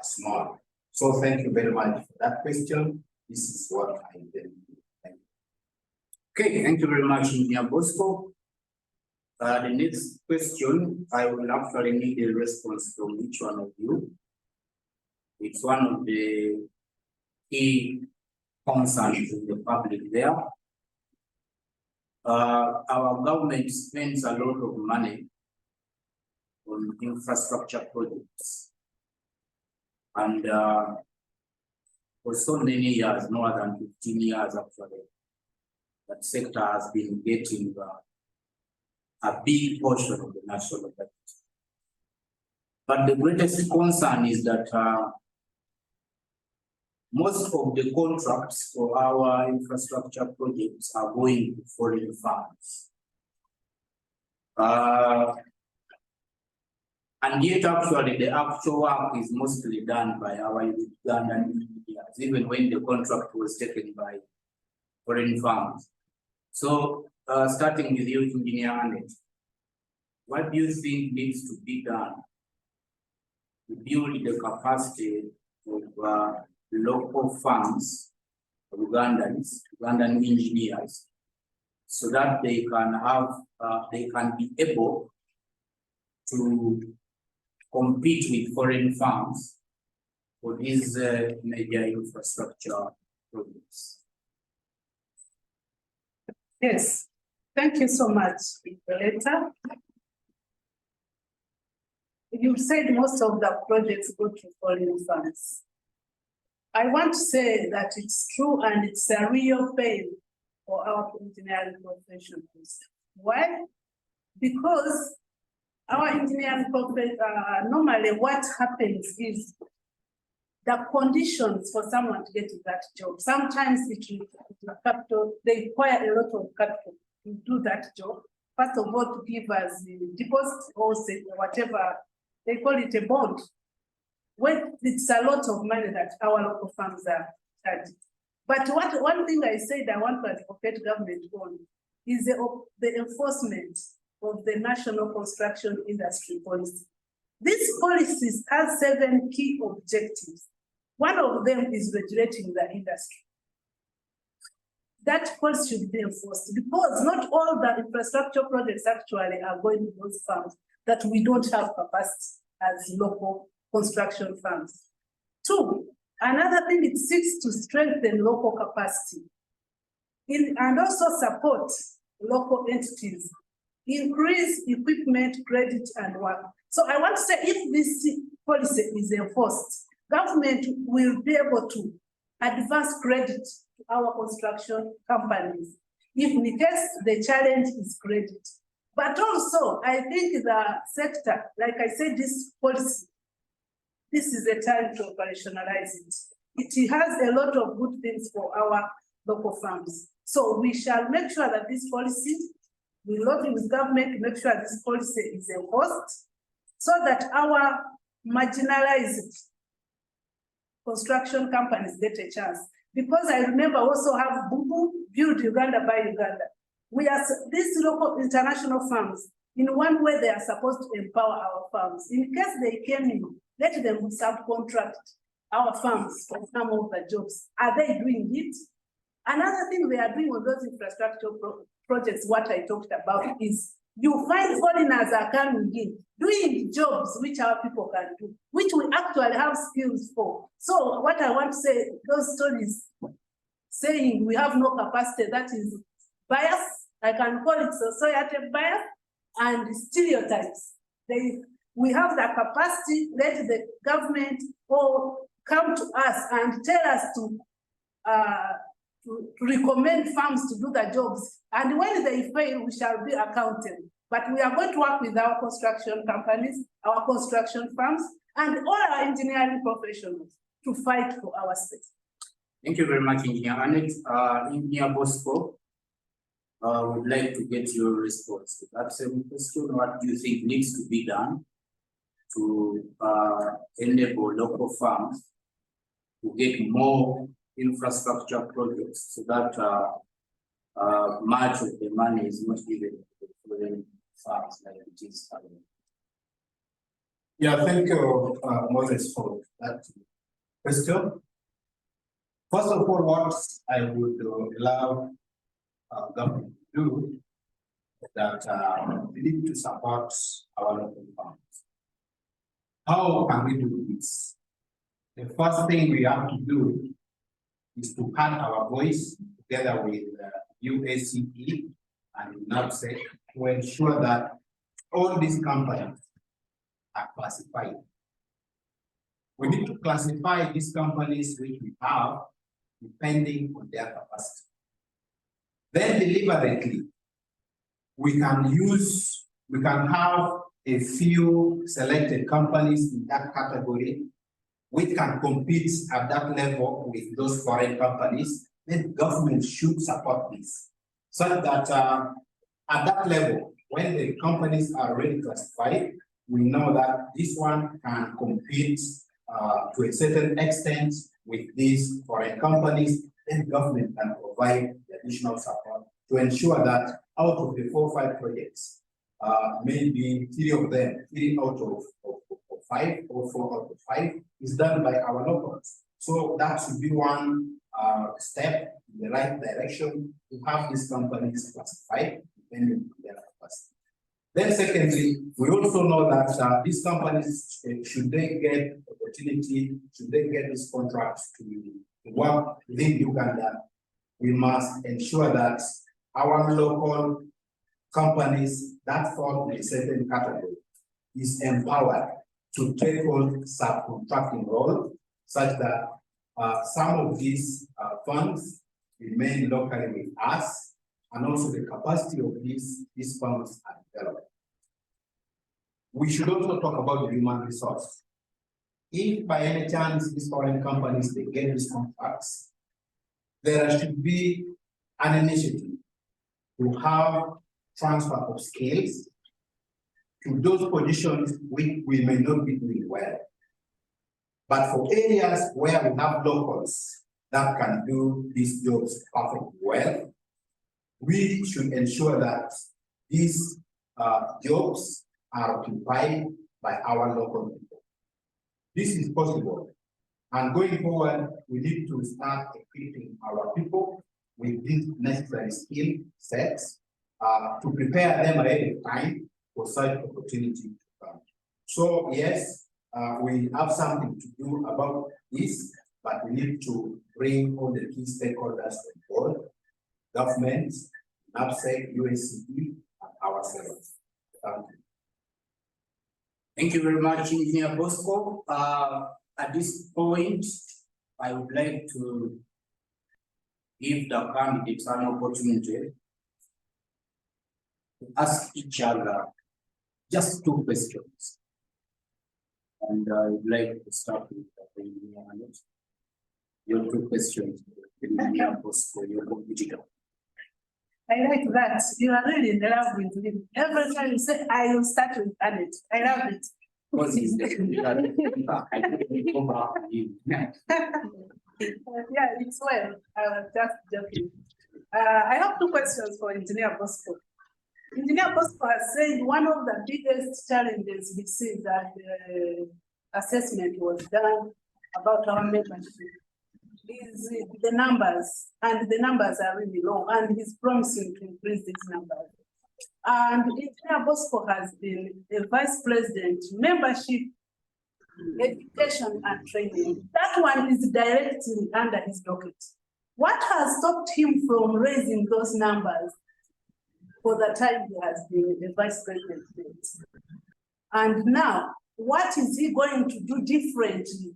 Speaker 3: small. So thank you very much for that question. This is what I intend to do. Thank you.
Speaker 1: Okay, thank you very much, Engineer Bosco. The next question, I will actually need a response from each one of you. It's one of the key concerns in the public there. Our government spends a lot of money on infrastructure projects. And for so many years, more than 15 years actually, that sector has been getting a big portion of the national budget. But the greatest concern is that most of the contracts for our infrastructure projects are going to foreign funds. And yet actually the actual work is mostly done by our Ugandan engineers, even when the contract was taken by foreign funds. So starting with you, Engineer Annet, what do you think needs to be done to build the capacity of local firms, Ugandan engineers, so that they can have, they can be able to compete with foreign firms for these major infrastructure projects?
Speaker 2: Yes, thank you so much, Violeta. You said most of the projects go to foreign funds. I want to say that it's true and it's a real pain for our engineering professionals. Why? Because our engineering professionals, normally what happens is the conditions for someone to get to that job. Sometimes it will capital, they require a lot of capital to do that job. First of all, to give us the deposit or whatever, they call it a bond. When it's a lot of money that our local firms are charging. But one thing I said I want to advocate government on is the enforcement of the National Construction Industry Policy. This policy has 7 key objectives. One of them is regulating the industry. That policy should be enforced because not all the infrastructure projects actually are going to those firms that we don't have capacity as local construction firms. 2, another thing, it seeks to strengthen local capacity and also support local entities, increase equipment, credit, and work. So I want to say if this policy is enforced, government will be able to advance credit to our construction companies. If in case the challenge is credit. But also, I think the sector, like I said, this policy, this is the time to operationalize it. It has a lot of good things for our local farms. So we shall make sure that this policy, we work with government to make sure this policy is enforced so that our marginalized construction companies get a chance. Because I remember also have Bubu build Uganda by Uganda. We are these local international firms, in one way they are supposed to empower our farms. In case they came in, let them subcontract our farms for some of the jobs. Are they doing it? Another thing they are doing on those infrastructure projects, what I talked about, is you find foreigners are coming in, doing jobs which our people can do, which we actually have skills for. So what I want to say, those stories saying we have no capacity, that is bias, I can call it societal bias, and stereotypes. We have the capacity, let the government or come to us and tell us to recommend firms to do the jobs. And when they fail, we shall be accountable. But we are going to work with our construction companies, our construction firms, and all our engineering professionals to fight for our space.
Speaker 1: Thank you very much, Engineer Annet. Engineer Bosco, would like to get your response to that same question. What do you think needs to be done to enable local firms to get more infrastructure projects so that much of the money is not given to foreign firms like it is happening?
Speaker 3: Yeah, thank you, Moses, for that question. First of all, what I would allow government to do is that we need to support our local farms. How can we do this? The first thing we have to do is to add our voice together with UIPE and NAPSEC to ensure that all these companies are classified. We need to classify these companies which we have depending on their capacity. Then deliberately, we can have a few selected companies in that category which can compete at that level with those foreign companies. Then government should support this, so that at that level, when the companies are already classified, we know that this one can compete to a certain extent with these foreign companies. Then government can provide the additional support to ensure that out of the 4 or 5 projects, maybe 3 of them, 3 out of 5 or 4 out of 5 is done by our locals. So that should be one step in the right direction to have these companies classified depending on their capacity. Then secondly, we also know that these companies, should they get opportunity, should they get these contracts to work within Uganda, we must ensure that our local companies that fall in a certain category is empowered to take on subcontracting role, such that some of these funds remain locally with us, and also the capacity of these funds are developed. We should also talk about the human resource. If by any chance these foreign companies, they get these contracts, there should be an initiative to have transfer of skills to those positions which we may not be doing well. But for areas where we have locals that can do these jobs perfectly well, we should ensure that these jobs are occupied by our local people. This is possible. And going forward, we need to start equipping our people with these necessary skill sets to prepare them ahead of time for such opportunity to come. So yes, we have something to do about this, but we need to bring all the key stakeholders on board: government, NAPSEC, UIPE, and ourselves. Thank you.
Speaker 1: Thank you very much, Engineer Bosco. At this point, I would like to give the candidates an opportunity to ask each other just 2 questions. And I would like to start with the engineer Annet. Your 2 questions, engineer Bosco, your digital.
Speaker 2: I like that. You are really in love with me. Every time you say, I will start with Annet. I love it.
Speaker 1: Because he's the I couldn't go back to you.
Speaker 2: Yeah, it's well. I was just joking. I have 2 questions for Engineer Bosco. Engineer Bosco has said one of the biggest challenges he sees that the assessment was done about our membership is the numbers, and the numbers are really low, and he's promising to increase these numbers. And Engineer Bosco has been a vice president, membership, education and training. That one is directly under his docket. What has stopped him from raising those numbers for the time he has been a vice president? And now, what is he going to do differently?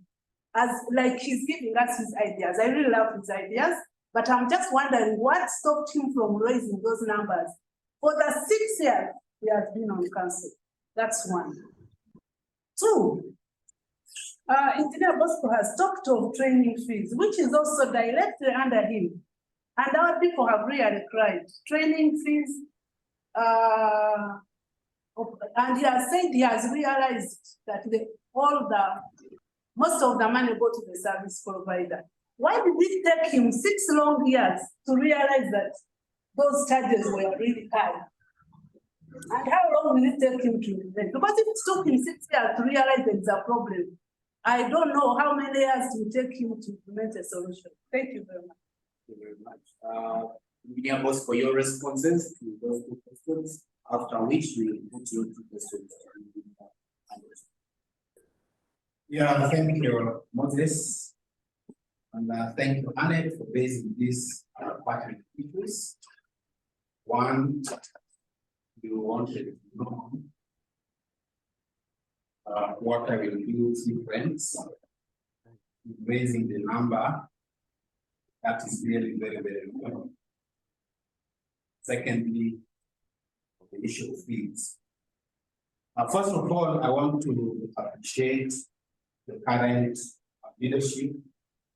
Speaker 2: As like he's giving us his ideas. I really love his ideas, but I'm just wondering what stopped him from raising those numbers for the 6 years he has been on council. That's 1. 2, Engineer Bosco has talked of training fees, which is also directly under him. And our people have really cried. Training fees, and he has said he has realized that most of the money go to the service provider. Why did it take him 6 long years to realize that those charges were really high? And how long will it take him to invent? Because if it took him 6 years to realize there's a problem, I don't know how many years it will take him to implement a solution. Thank you very much.
Speaker 1: Thank you very much. Engineer Bosco, your responses to those 2 questions, after which we will put your 2 questions.
Speaker 3: Yeah, thank you, Moses. And thank you, Annet, for basing this part issues. 1, you wanted to know what I will do different, raising the number. That is really very, very important. Secondly, the issue of fees. First of all, I want to appreciate the current leadership.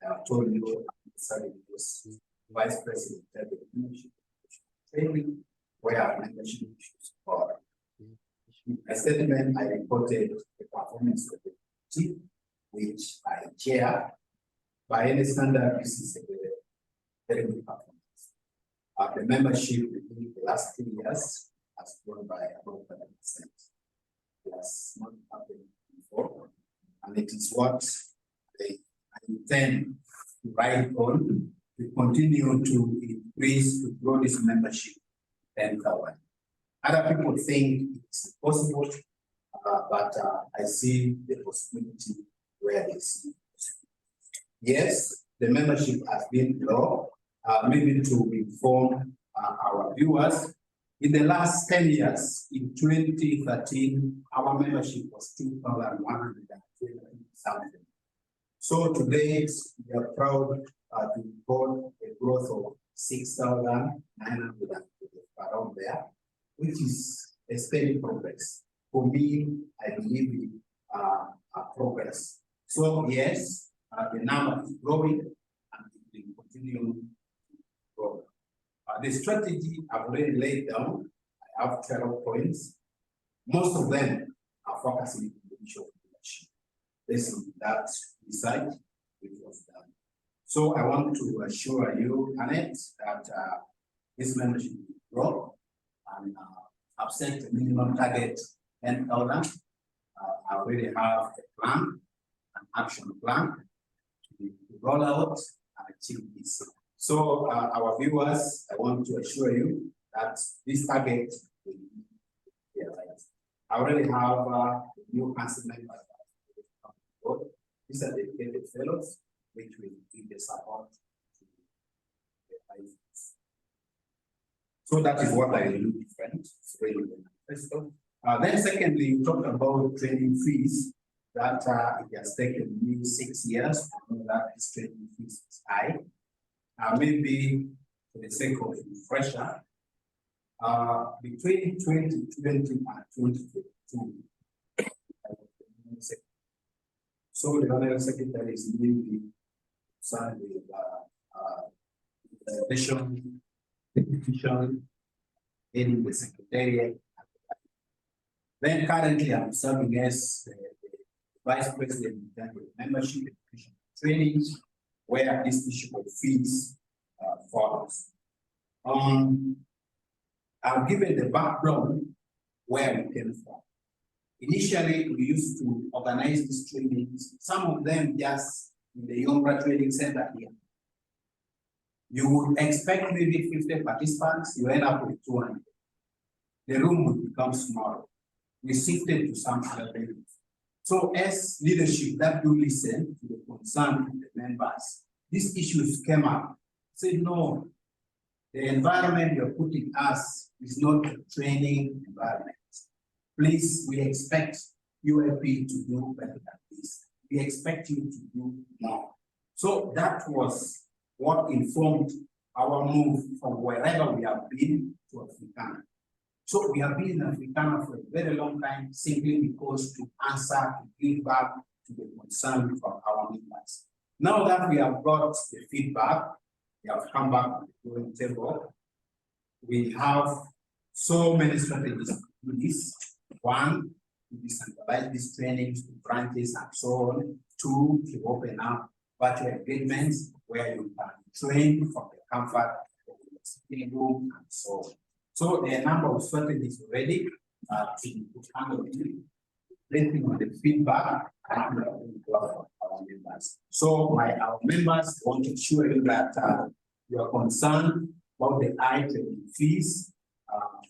Speaker 3: I have told you, was Vice President of the membership training, where membership issues are. In my statement, I reported the performance of the team, which I chair. By any standard, this is a very good performance. The membership within the last 3 years has grown by about 30%. It has not happened before, and it is what I intend to ride on to continue to increase, to grow this membership 10,000. Other people think it's possible, but I see the possibility where it's yes, the membership has been low. Maybe to inform our viewers, in the last 10 years, in 2013, our membership was 2,120 something. So today, we are proud to report a growth of 6,900 around there, which is a steady progress. For me, I believe in progress. So yes, the number is growing and it will continue to grow. The strategy I've already laid down, I have 12 points. Most of them are focusing on the issue of leadership. Based on that research, which was done. So I want to assure you, Annet, that this membership will grow, and I've set a minimum target 10,000. I already have a plan, an action plan to roll out and achieve this. So our viewers, I want to assure you that this target will be realized. I already have a new council members. These are dedicated fellows, which will give the support to the advisors. So that is what I will do different. It's really the manifesto. Then secondly, you talked about training fees. that it has taken me 6 years to know that this training fees is high. Maybe for the sake of refresher, between 2020 and 2022, so the Honorable Secretary is really concerned with the petition in the Secretariat. Then currently I'm serving as the Vice President of Membership Education Training, where this issue of fees follows. I've given the background where we came from. Initially, we used to organize these trainings, some of them just in the Yombra Training Center here. You would expect maybe 50 participants, you end up with 200. The room would become smaller. We shifted to some other venues. So as leadership that do listen to the concern of the members, these issues came up. Said no, the environment you're putting us is not a training environment. Please, we expect UIPE to do better than this. We expect you to do more. So that was what informed our move from wherever we have been to Africana. So we have been in Africana for a very long time, simply because to answer, to give back to the concern from our members. Now that we have got the feedback, we have come back on the drawing table. We have so many strategies to do this. One, to decentralize these trainings to branches and so on. Two, to open up virtual engagements where you can train from the comfort of the sitting room and so on. So there are a number of strategies already to handle based on the feedback and our members. So our members want to assure you that you are concerned about the high training fees.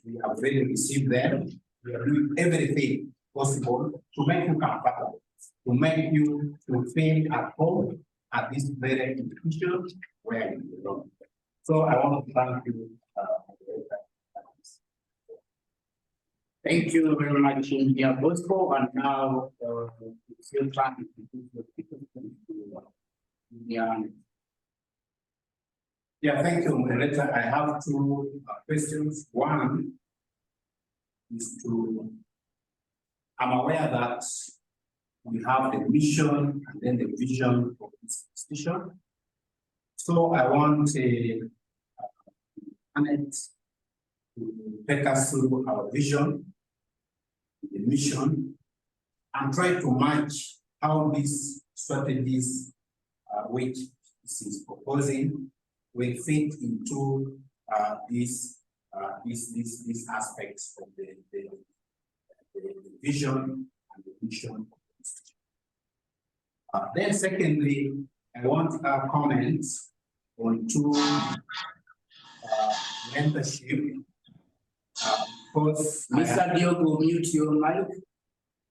Speaker 3: We have already received them. We are doing everything possible to make you comfortable, to make you to feel at home at this very institution where you belong. So I want to thank you.
Speaker 1: Thank you very much, Engineer Bosco. And now it's your turn to give the people to
Speaker 3: Yeah, thank you, Moderator. I have two questions. One is I'm aware that we have the mission and then the vision of this institution. So I want Annet to take us through our vision, the mission, and try to match how these strategies, which is proposing, will fit into these aspects of the vision and the mission of the institution. Then secondly, I want comments on two mentorship. Because
Speaker 1: Mr. Diogo, mute your mic.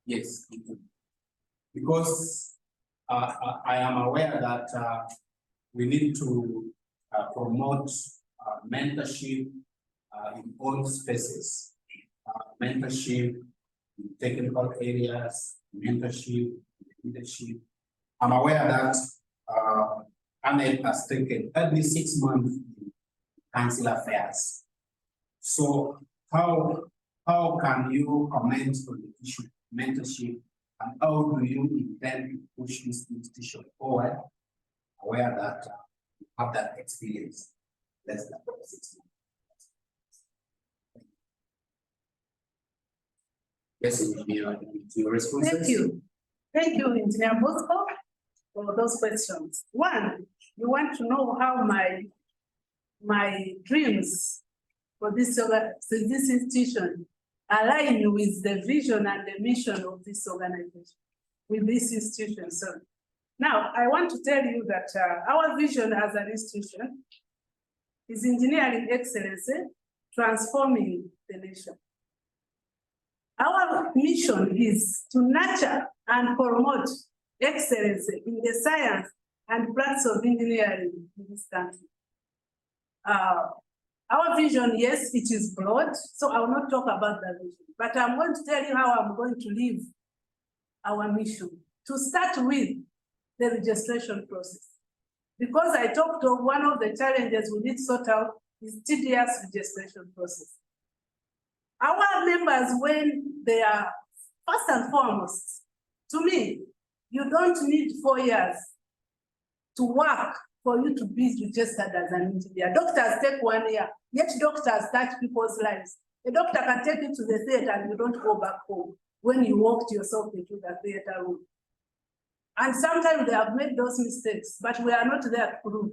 Speaker 1: Yes.
Speaker 3: Because I am aware that we need to promote mentorship in all spaces. Mentorship in technical areas, mentorship in leadership. I'm aware that Annet has taken every 6 months in council affairs. So how can you comment on the issue of mentorship, and how do you intend to push this institution forward, aware that you have that experience less than 6 months?
Speaker 1: Yes, Engineer, your responses.
Speaker 2: Thank you, Engineer Bosco, for those questions. One, you want to know how my dreams for this institution align with the vision and the mission of this organization, with this institution. So now I want to tell you that our vision as an institution is engineering excellence, transforming the nation. Our mission is to nurture and promote excellence in the science and practice of engineering in this country. Our vision, yes, it is broad, so I will not talk about that vision, but I'm going to tell you how I'm going to live our mission, to start with the registration process. Because I talked of one of the challenges we need to sort out is tedious registration process. Our members, when they are, first and foremost, to me, you don't need 4 years to work for you to be registered as an engineer. Doctors take 1 year, yet doctors touch people's lives. A doctor can take you to the theater and you don't go back home when you walked yourself into the theater room. And sometimes they have made those mistakes, but we are not there to prove.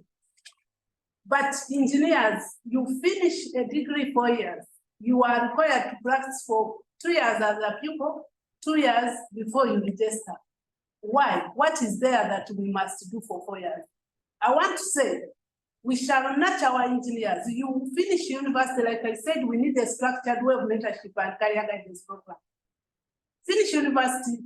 Speaker 2: But engineers, you finish a degree 4 years. You are required to practice for 2 years as a pupil, 2 years before you register. Why? What is there that we must do for 4 years? I want to say, we shall nurture our engineers. You finish university, like I said, we need a structured way of mentorship and career guidance program. Finish university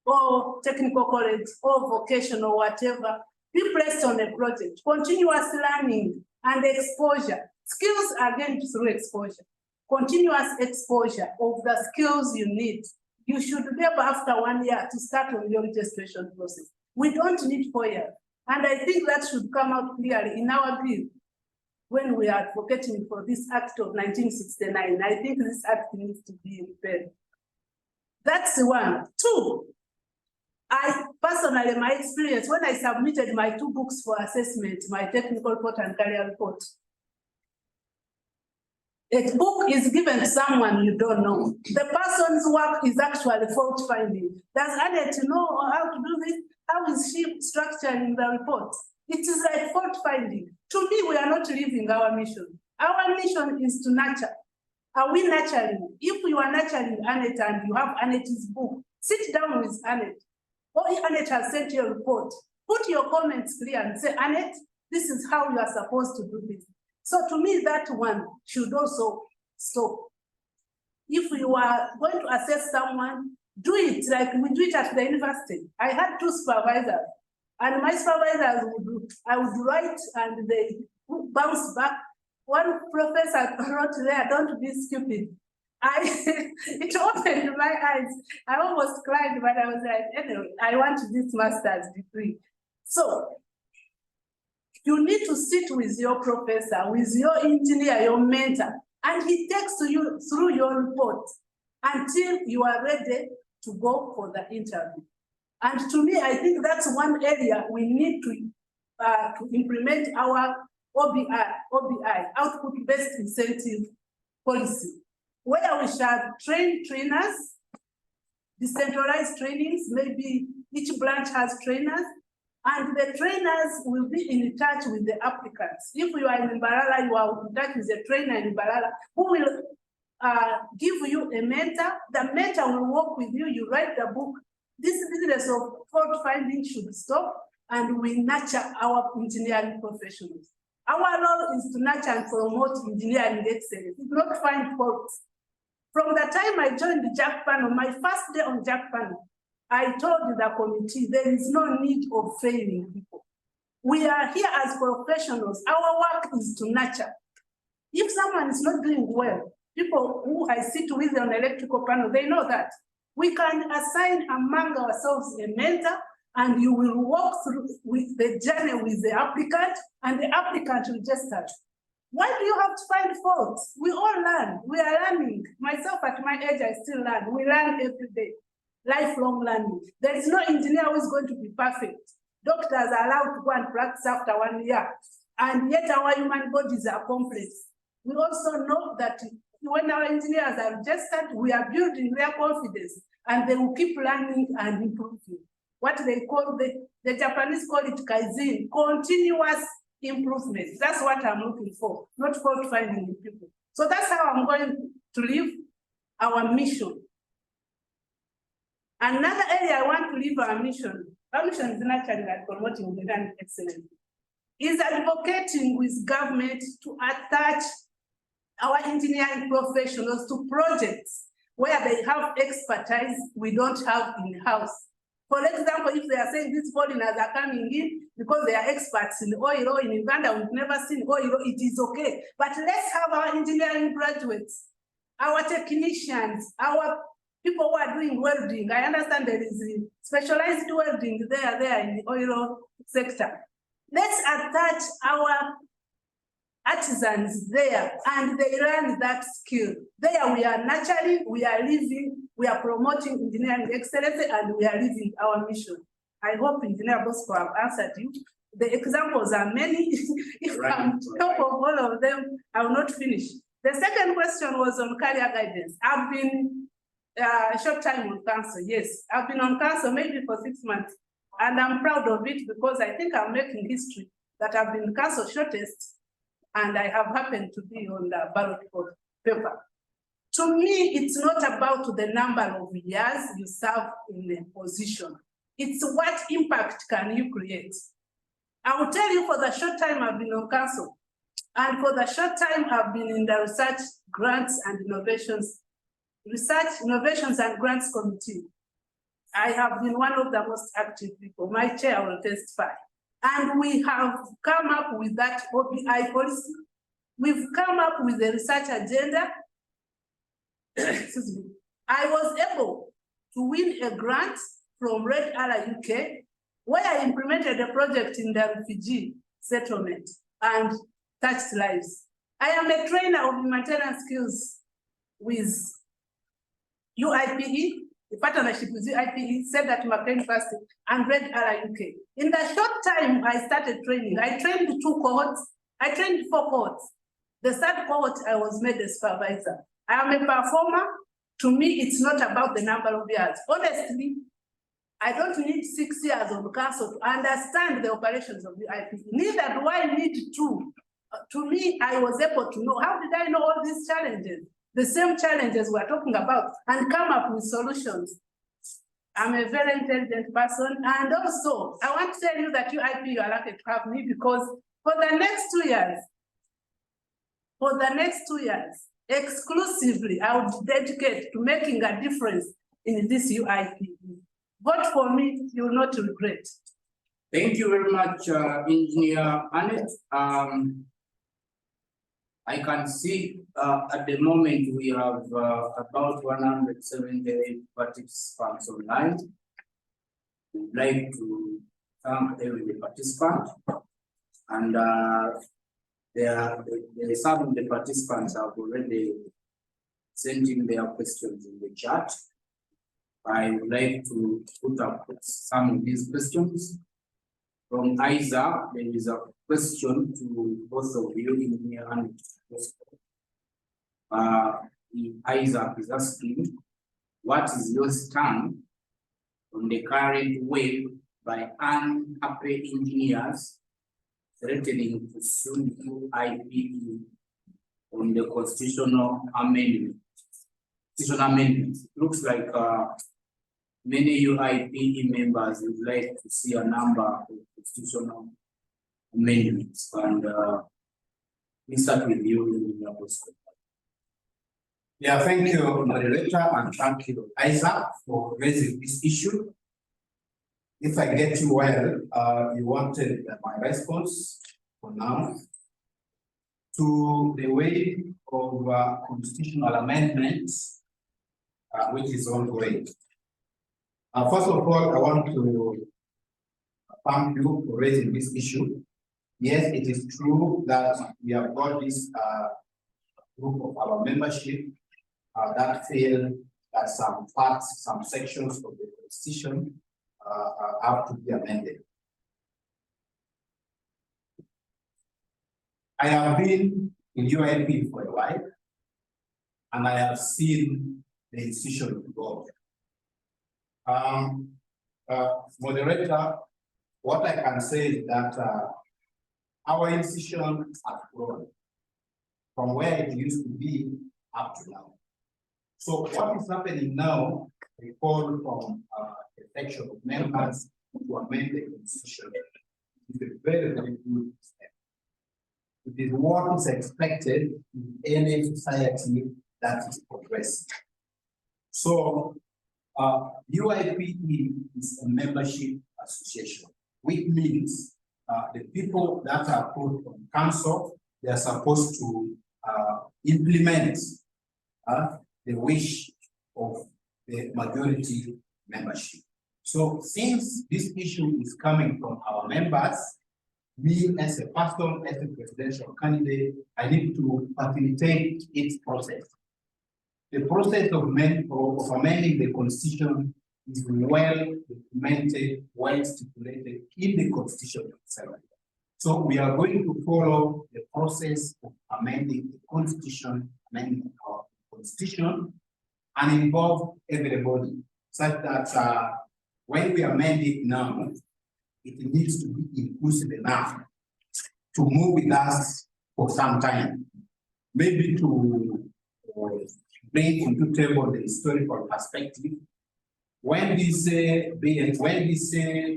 Speaker 2: or technical college or vocation or whatever, be placed on a project, continuous learning and exposure. Skills are gained through exposure. Continuous exposure of the skills you need. You should be able after 1 year to start on your registration process. We don't need 4 years. And I think that should come out clearly in our bill when we are advocating for this Act of 1969. I think this Act needs to be repaired. That's one. Two, I personally, my experience, when I submitted my 2 books for assessment, my technical report and career report, a book is given to someone you don't know. The person's work is actually fault finding. Does Annet know how to do this? How is she structuring the report? It is like fault finding. To me, we are not living our mission. Our mission is to nurture. Are we nurturing? If you are nurturing Annet and you have Annet's book, sit down with Annet. Or if Annet has sent you a report, put your comments clear and say, Annet, this is how you are supposed to do this. So to me, that one should also stop. If you are going to assess someone, do it like we do it at the university. I had 2 supervisors, and my supervisors I would write and they would bounce back. One professor wrote there, don't be stupid. It opened my eyes. I almost cried, but I was like, anyway, I want this master's degree. So you need to sit with your professor, with your engineer, your mentor, and he takes you through your report until you are ready to go for the interview. And to me, I think that's one area we need to implement our OBI, output-based incentive policy, where we shall train trainers, decentralized trainings, maybe each branch has trainers, and the trainers will be in touch with the applicants. If you are in Mbarara, you are in touch with a trainer in Mbarara who will give you a mentor. The mentor will work with you. You write the book. This business of fault finding should stop, and we nurture our engineering professionals. Our role is to nurture and promote engineering excellence. It's not find faults. From the time I joined the JAC panel, my first day on JAC panel, I told the committee there is no need of failing people. We are here as professionals. Our work is to nurture. If someone is not doing well, people who I sit with on the electrical panel, they know that. We can assign among ourselves a mentor, and you will walk through with the journey with the applicant, and the applicant will just start. Why do you have to find faults? We all learn. We are learning. Myself at my age, I still learn. We learn every day. Lifelong learning. There is no engineer who is going to be perfect. Doctors are allowed to go and practice after 1 year, and yet our human bodies are complex. We also know that when our engineers are registered, we are building their confidence, and they will keep learning and improving. What they call, the Japanese call it kaizen, continuous improvement. That's what I'm looking for, not fault finding in people. So that's how I'm going to live our mission. Another area I want to live our mission is nurturing and promoting engineering excellence, is advocating with government to attach our engineering professionals to projects where they have expertise we don't have in-house. For example, if they are saying these foreigners are coming in because they are experts in oil or in Uganda, we've never seen oil, it is okay. But let's have our engineering graduates, our technicians, our people who are doing welding. I understand there is specialized welding there in the oil sector. Let's attach our artisans there and they learn that skill. There we are naturally, we are living, we are promoting engineering excellence and we are living our mission. I hope Engineer Bosco have answered you. The examples are many. If I'm top of all of them, I will not finish. The second question was on career guidance. I've been a short time on council, yes. I've been on council maybe for 6 months and I'm proud of it because I think I'm making history that I've been council shortest and I have happened to be on the ballot paper. To me, it's not about the number of years you serve in a position. It's what impact can you create. I will tell you for the short time I've been on council and for the short time I've been in the research grants and innovations, research, innovations and grants committee. I have been one of the most active people. My chair will testify. And we have come up with that OPI policy. We've come up with a research agenda. Excuse me. I was able to win a grant from Red Arrow UK, where I implemented a project in the refugee settlement and touched lives. I am a trainer of humanitarian skills with UIPE. The partnership with UIPE said that McLean University and Red Arrow UK. In the short time I started training, I trained 2 cohorts, I trained 4 cohorts. The third cohort, I was made a supervisor. I am a performer. To me, it's not about the number of years. Honestly, I don't need 6 years of council to understand the operations of the UIPE. Neither do I need to. To me, I was able to know, how did I know all these challenges? The same challenges we're talking about and come up with solutions. I'm a very intelligent person. And also, I want to tell you that UIPE, you are lucky to have me because for the next 2 years, exclusively, I would dedicate to making a difference in this UIPE. Vote for me, you will not regret.
Speaker 1: Thank you very much, Engineer Annet. I can see at the moment we have about 178 participants online. We'd like to thank every participant. And some of the participants have already sent in their questions in the chat. I would like to put up some of these questions. From Isaac, there is a question to both of you, Engineer and Isaac is asking, what is your stand on the current wave by unhappy engineers threatening to sue UIPE on the constitutional amendment? It looks like many UIPE members would like to see a number of constitutional amendments. And we start with you, Engineer Bosco.
Speaker 3: Yeah, thank you, moderator, and thank you, Isaac, for raising this issue. If I get you well, you wanted my response for now to the way of constitutional amendments, which is ongoing. First of all, I want to thank you for raising this issue. Yes, it is true that we have got this group of our membership that feel that some parts, some sections of the Constitution have to be amended. I have been in UIPE for a while, and I have seen the institution go. Moderator, what I can say is that our institution has grown from where it used to be up to now. So what is happening now, we call from a section of members to amend the constitution. It's a very, very good step. It is what is expected in any society that is progressive. So UIPE is a membership association, which means the people that are put on council, they are supposed to implement the wish of the majority membership. So since this issue is coming from our members, me as a person, as a presidential candidate, I need to facilitate its process. The process of amending the constitution is well documented, well stipulated in the constitution itself. So we are going to follow the process of amending the constitution, amending our constitution, and involve everybody, such that when we amend it now, it needs to be inclusive enough to move with us for some time, maybe to bring into table the historical perspective. When this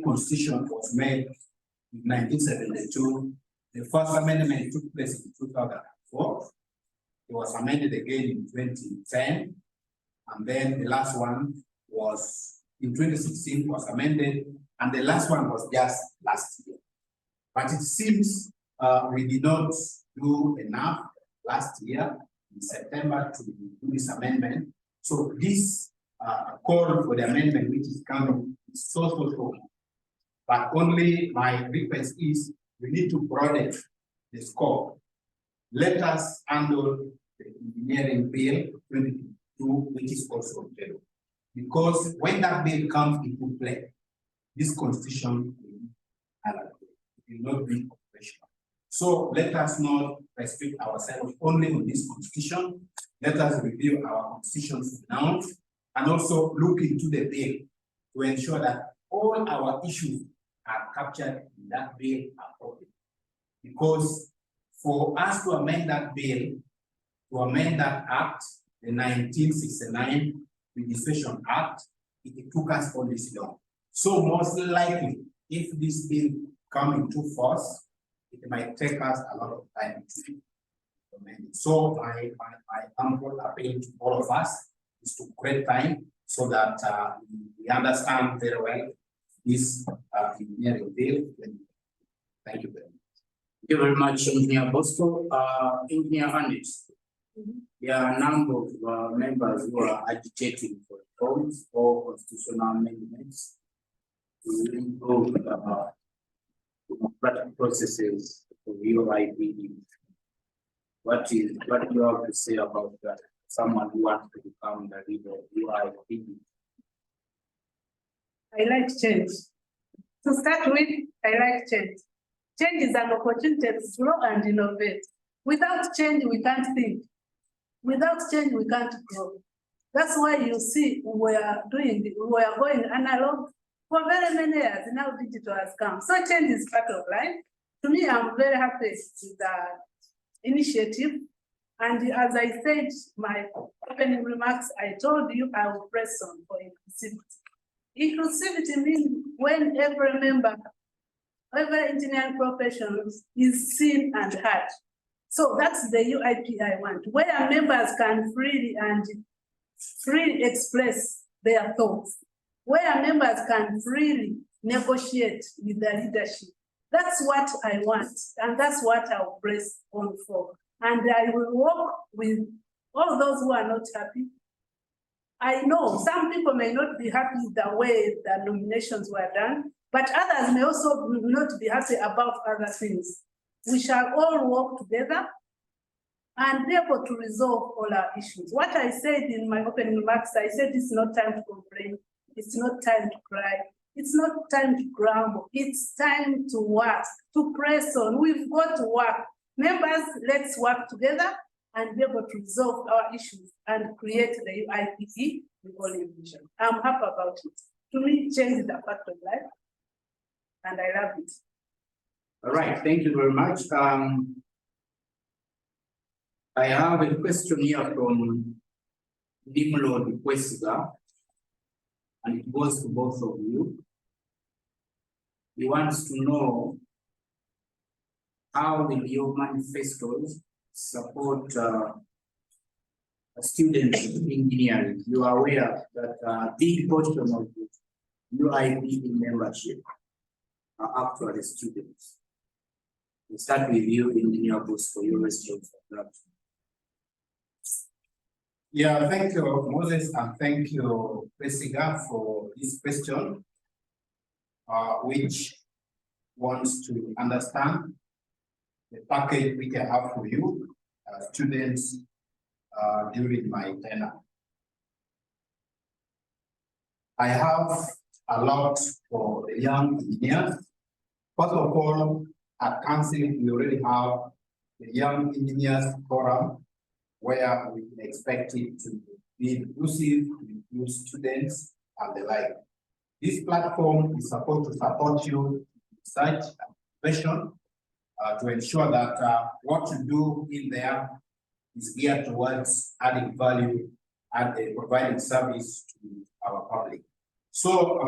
Speaker 3: constitution was made in 1972, the first amendment took place in 2004. It was amended again in 2010, and then the last one was in 2016 was amended, and the last one was just last year. But it seems we did not do enough last year in September to do this amendment. So this call for the amendment which is coming is so. But only my request is we need to broaden the scope. Let us handle the engineering bill 2022, which is also on table. Because when that bill comes into play, this constitution will not be operational. So let us not restrict ourselves only on this constitution. Let us review our constitutions now and also look into the bill to ensure that all our issues are captured in that bill appropriately. Because for us to amend that bill, to amend that act, the 1969 Registration Act, it took us all this long. So most likely, if this bill comes into force, it might take us a lot of time to amend it. So my humble appeal to all of us is to create time so that we understand very well this engineering bill. Thank you very much.
Speaker 1: Thank you very much, Engineer Bosco. Engineer Annet, there are a number of members who are agitating for reforms or constitutional amendments to improve democratic processes of UIPE. What do you have to say about that? Someone who wants to become the leader of UIPE.
Speaker 2: I like change. To start with, I like change. Change is an opportunity to grow and innovate. Without change, we can't think. Without change, we can't grow. That's why you see we are going analog for very many years. Now digital has come. So change is part of life. To me, I'm very happy with the initiative. And as I said, my opening remarks, I told you I will press on for inclusivity. Inclusivity means when every member, every engineering profession is seen and heard. So that's the UIPE I want, where members can freely express their thoughts, where members can freely negotiate with the leadership. That's what I want, and that's what I'll press on for. And I will work with all those who are not happy. I know some people may not be happy with the way the nominations were done, but others may also not be happy about other things. We shall all work together and be able to resolve all our issues. What I said in my opening remarks, I said it's not time to complain, it's not time to cry, it's not time to grumble, it's time to work, to press on. We've got to work. Members, let's work together and be able to resolve our issues and create the UIPE we all envision. I'm happy about it. To me, change is a part of life, and I love it.
Speaker 1: All right, thank you very much. I have a question here from Nimrod Kwesiga, and it goes to both of you. He wants to know how will your manifestos support students in engineering. You are aware that a big portion of the UIPE membership are actually students. We'll start with you, Engineer Bosco, your response for that.
Speaker 3: Yeah, thank you, Moses, and thank you, Presiga, for this question, which wants to understand the package which I have for you, students, during my tenure. I have a lot for the young engineers. First of all, at council, we already have the Young Engineers Forum, where we expect it to be inclusive, to include students and the like. This platform is supposed to support you in research and innovation to ensure that what you do in there is geared towards adding value and providing service to our public. So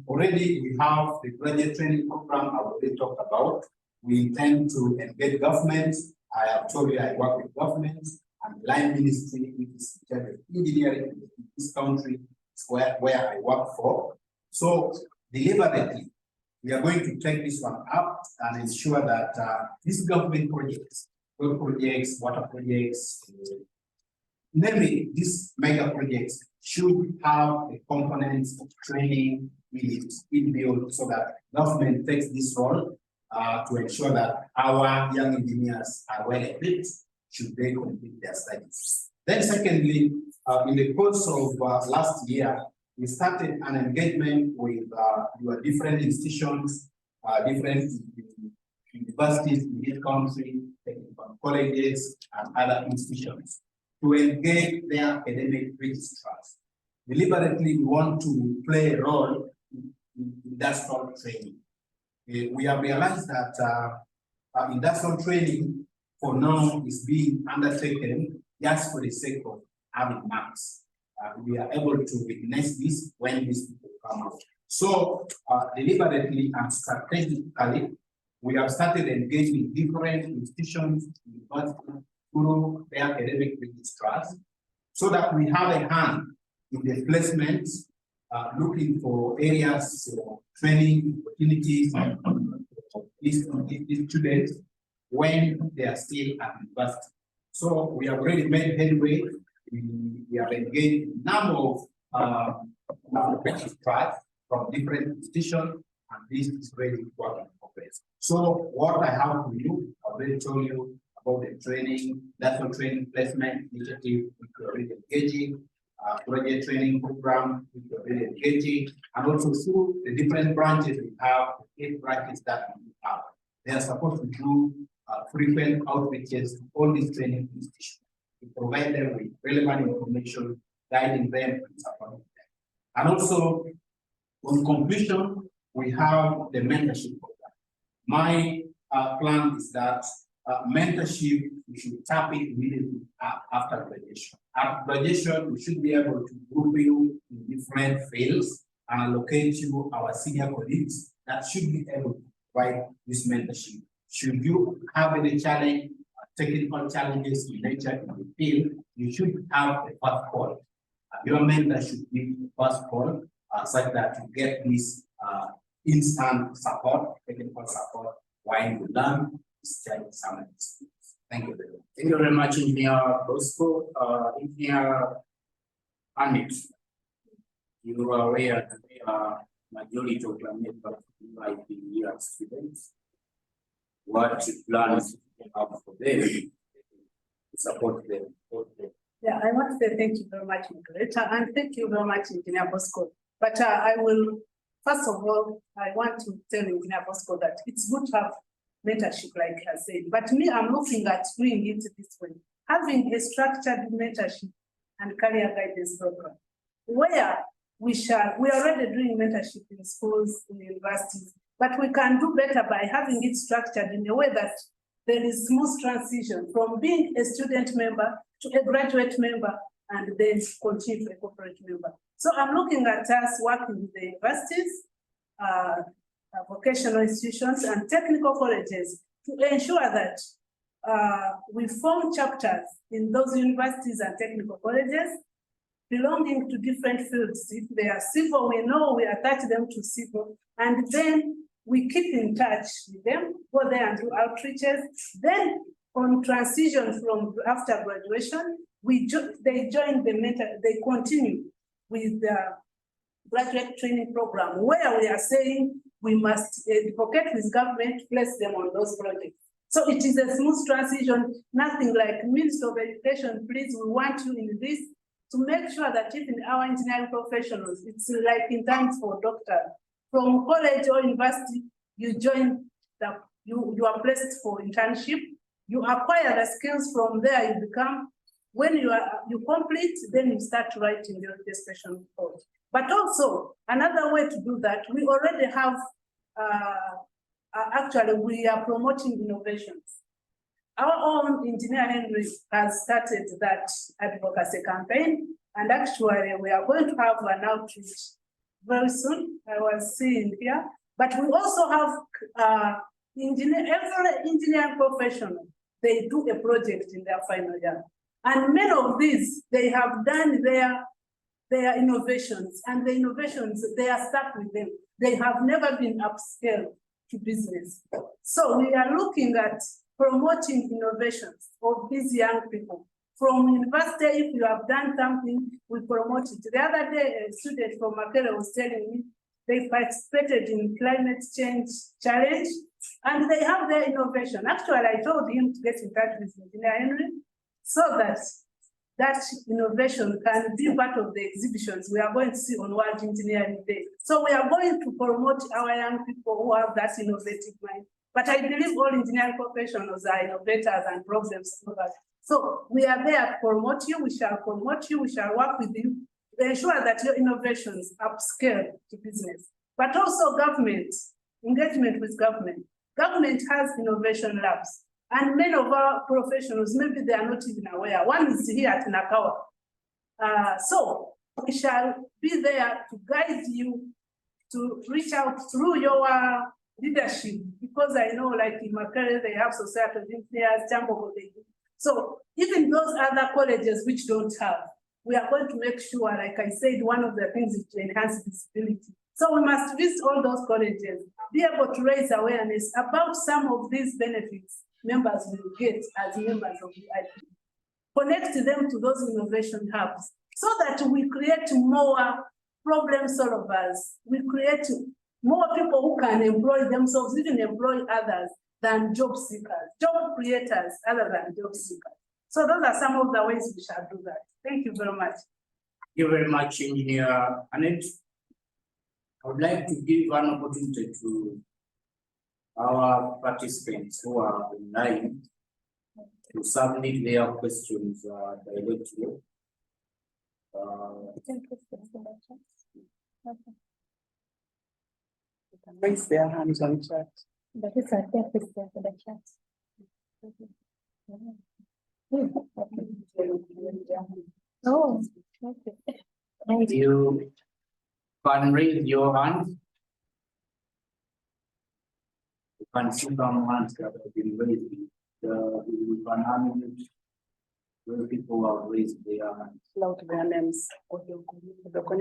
Speaker 3: already we have the graduate training program I already talked about. We intend to engage government. I have told you I work with government and line ministry, which is engineering in this country, is where I work for. So deliberately, we are going to take this one up and ensure that these government projects, road projects, water projects, namely these mega projects should have the components of training inbuilt so that government takes this role to ensure that our young engineers are well equipped should they complete their studies. Then secondly, in the course of last year, we started an engagement with your different institutions, different universities in this country, technical colleges, and other institutions to engage their academic registrars. Deliberately, we want to play a role in industrial training. We have realized that industrial training for now is being undertaken just for the sake of having marks. We are able to witness this when these people come out. So deliberately and strategically, we have started engaging different institutions, universities, through their academic registrars, so that we have a hand in the placements, looking for areas for training opportunities for these students when they are still at university. So we have already made headway. We are engaged in a number of registrars from different institutions, and this is very important for us. So what I have for you, I already told you about the training, national training placement initiative, which we are already engaging, project training program, which we are already engaging, and also through the different branches we have, 8 branches that we have. They are supposed to do frequent outreaches to all these training institutions to provide them with relevant information, guiding them and supporting them. And also, on completion, we have the mentorship program. My plan is that mentorship, we should tap it immediately after graduation. After graduation, we should be able to group you in different fields and allocate you our senior colleagues that should be able to provide this mentorship. Should you have any challenge, technical challenges in nature in the field, you should have a first call. Your mentor should be the first call, such that you get this instant support, technical support, while you learn this challenge some of these things. Thank you very much.
Speaker 1: Thank you very much, Engineer Bosco. Engineer Annet, you are aware that the majority of the members of the UIPE students. What plans you have for them to support them?
Speaker 2: Yeah, I want to say thank you very much, moderator, and thank you very much, Engineer Bosco. But I will, first of all, I want to tell Engineer Bosco that it's good to have mentorship, like I said. But me, I'm looking at doing it this way, having a structured mentorship and career guidance program, where we are already doing mentorship in schools, in universities, but we can do better by having it structured in a way that there is smooth transition from being a student member to a graduate member and then continue to a corporate member. So I'm looking at us working with the universities, vocational institutions and technical colleges to ensure that we form chapters in those universities and technical colleges belonging to different fields. If they are civil, we know we attach them to civil, and then we keep in touch with them, go there and do outreaches. Then on transition from after graduation, they join they continue with the graduate training program, where we are saying we must advocate with government, place them on those projects. So it is a smooth transition, nothing like Minister of Education, please, we want you in this, to make sure that even our engineering professionals, it's like in times for doctors, from college or university, you join you are placed for internship, you acquire the skills from there, you become, when you complete, then you start writing your dissertation report. But also, another way to do that, we already have, actually, we are promoting innovations. Our own engineer Henry has started that advocacy campaign, and actually we are going to have an outreach very soon. I was seeing here, but we also have every engineering professional, they do a project in their final year. And many of these, they have done their innovations, and the innovations, they are stuck with them. They have never been upscaled to business. So we are looking at promoting innovations of these young people. From university, if you have done something, we promote it. The other day, a student from Makere was telling me they participated in climate change challenge, and they have their innovation. Actually, I told him to get in touch with Engineer Henry so that that innovation can be part of the exhibitions we are going to see on World Engineering Day. So we are going to promote our young people who have that innovative mind. But I believe all engineering professionals are innovators and problem solvers. So we are there to promote you, we shall promote you, we shall work with you to ensure that your innovations upscale to business. But also government, engagement with government. Government has innovation labs. And many of our professionals, maybe they are not even aware. One is here at Nakawa. So we shall be there to guide you to reach out through your leadership, because I know, like in Makere, they have societal engineers, Jambo. So even those other colleges which don't have, we are going to make sure, like I said, one of the things is to enhance visibility. So we must visit all those colleges, be able to raise awareness about some of these benefits members will get as members of the UIPE. Connect them to those innovation hubs so that we create more problem solvers. We create more people who can employ themselves, even employ others than job seekers, job creators other than job seekers. So those are some of the ways we shall do that. Thank you very much.
Speaker 1: Thank you very much, Engineer Annet. I would like to give an opportunity to our participants who are online to submit their questions directly.
Speaker 2: Raise their hands on chat.
Speaker 4: That is right there, please, there for the chat. Oh, okay.
Speaker 1: You can raise your hand. You can see some hands that have been raised. You can unmute where people have raised their hands.
Speaker 2: Call out their names. Call out
Speaker 4: You
Speaker 2: their
Speaker 4: can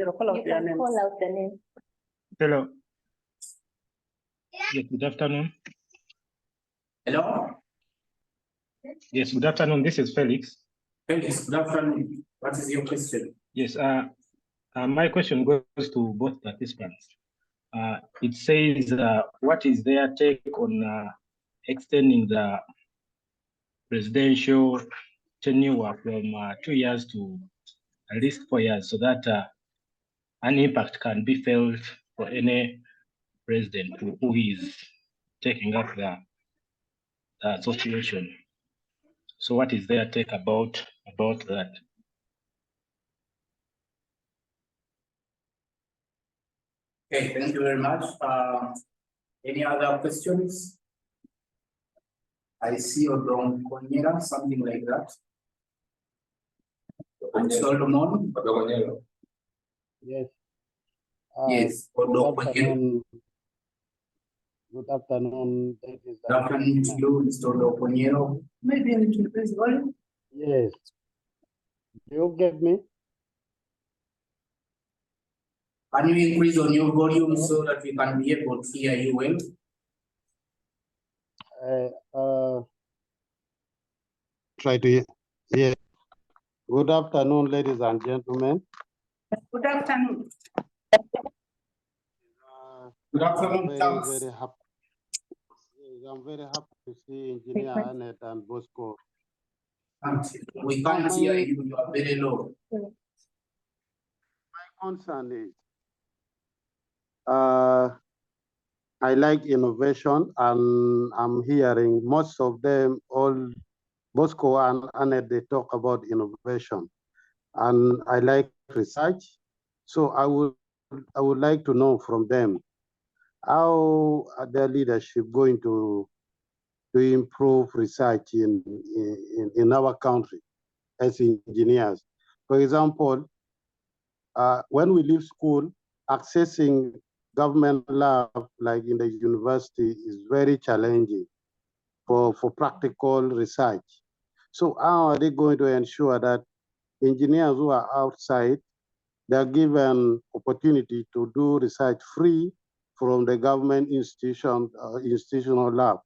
Speaker 2: names.
Speaker 4: call out the name.
Speaker 5: Hello. Yes, good afternoon.
Speaker 1: Hello?
Speaker 5: Yes, good afternoon. This is Felix.
Speaker 1: Felix, good afternoon. What is your question?
Speaker 5: Yes, my question goes to both participants. It says, what is their take on extending the presidential tenure from 2 years to at least 4 years, so that an impact can be felt for any president who is taking up the association. So what is their take about that?
Speaker 1: Okay, thank you very much. Any other questions? I see Odon Konyera, something like that. And Solomon?
Speaker 6: Yes.
Speaker 1: Yes, Odon
Speaker 6: Good
Speaker 1: Konyera.
Speaker 6: afternoon. Good afternoon. That is
Speaker 1: Good afternoon to you, Mr. Odon Konyera.
Speaker 2: Maybe you need to increase volume.
Speaker 6: Yes. Do you get me?
Speaker 1: Can you increase on your volume so that we can be able to hear you well?
Speaker 6: Try to hear. Good afternoon, ladies and gentlemen.
Speaker 2: Good afternoon.
Speaker 3: Good afternoon,
Speaker 6: Very happy. Yes, I'm very happy to see Engineer Annet and Bosco.
Speaker 1: We can't hear you, you are very low.
Speaker 6: My concern is, I like innovation, and I'm hearing most of them, all Bosco and Annet, they talk about innovation, and I like research. So I would like to know from them, how are their leadership going to improve research in our country as engineers? For example, when we leave school, accessing government lab like in the university is very challenging for practical research. So how are they going to ensure that engineers who are outside, they're given opportunity to do research free from the government institutional lab,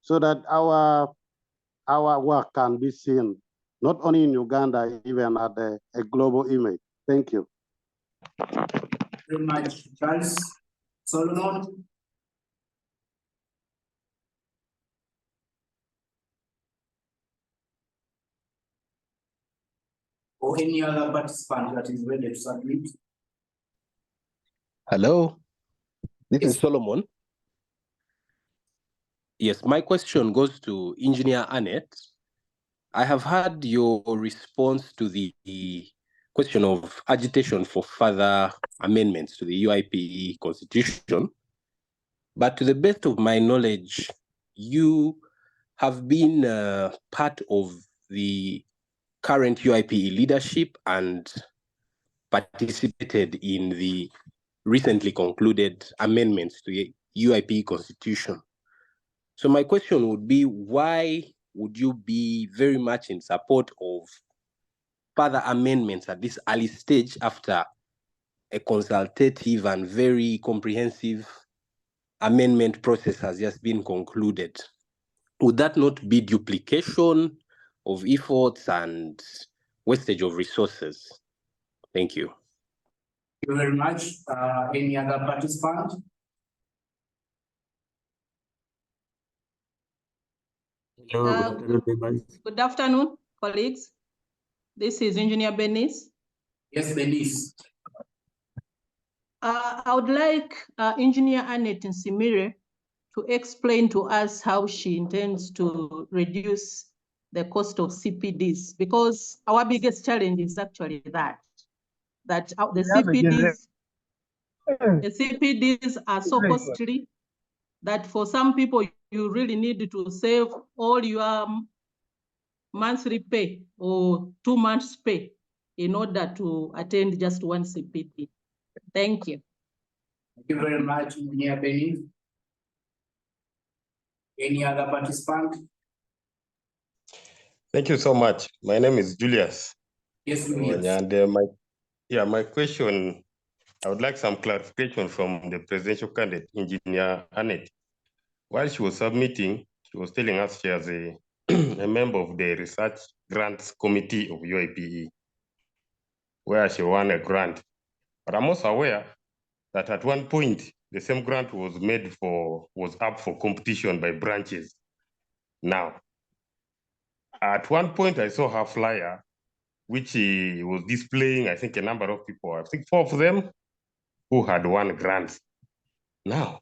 Speaker 6: so that our work can be seen, not only in Uganda, even at a global image? Thank you.
Speaker 1: Very much, Charles. Solomon? Or any other participant that is ready to submit?
Speaker 7: Hello, this
Speaker 1: Yes.
Speaker 7: is Solomon. Yes, my question goes to Engineer Annet. I have heard your response to the question of agitation for further amendments to the UIPE constitution. But to the best of my knowledge, you have been part of the current UIPE leadership and participated in the recently concluded amendments to the UIPE constitution. So my question would be, why would you be very much in support of further amendments at this early stage after a consultative and very comprehensive amendment process has just been concluded? Would that not be duplication of efforts and wastage of resources? Thank you.
Speaker 1: Thank you very much. Any other participant?
Speaker 8: Hello, good afternoon, colleagues. This is Engineer Benis.
Speaker 1: Yes, Benis.
Speaker 8: I would like Engineer Annet Nsiimire to explain to us how she intends to reduce the cost of CPDs, because our biggest challenge is actually that the CPDs are so costly that for some people you really need to save all your monthly pay or 2 months pay in order to attend just one CPD. Thank you.
Speaker 1: Thank you very much, Engineer Benis. Any other participant?
Speaker 9: Thank you so much. My name is Julius.
Speaker 1: Yes, Julius.
Speaker 9: And my question, I would like some clarification from the presidential candidate, Engineer Annet. While she was submitting, she was telling us she is a member of the Research Grants Committee of UIPE, where she won a grant. But I'm also aware that at one point, the same grant was up for competition by branches. Now, at one point, I saw her flyer, which he was displaying, I think, a number of people, I think 4 of them, who had won grants. Now,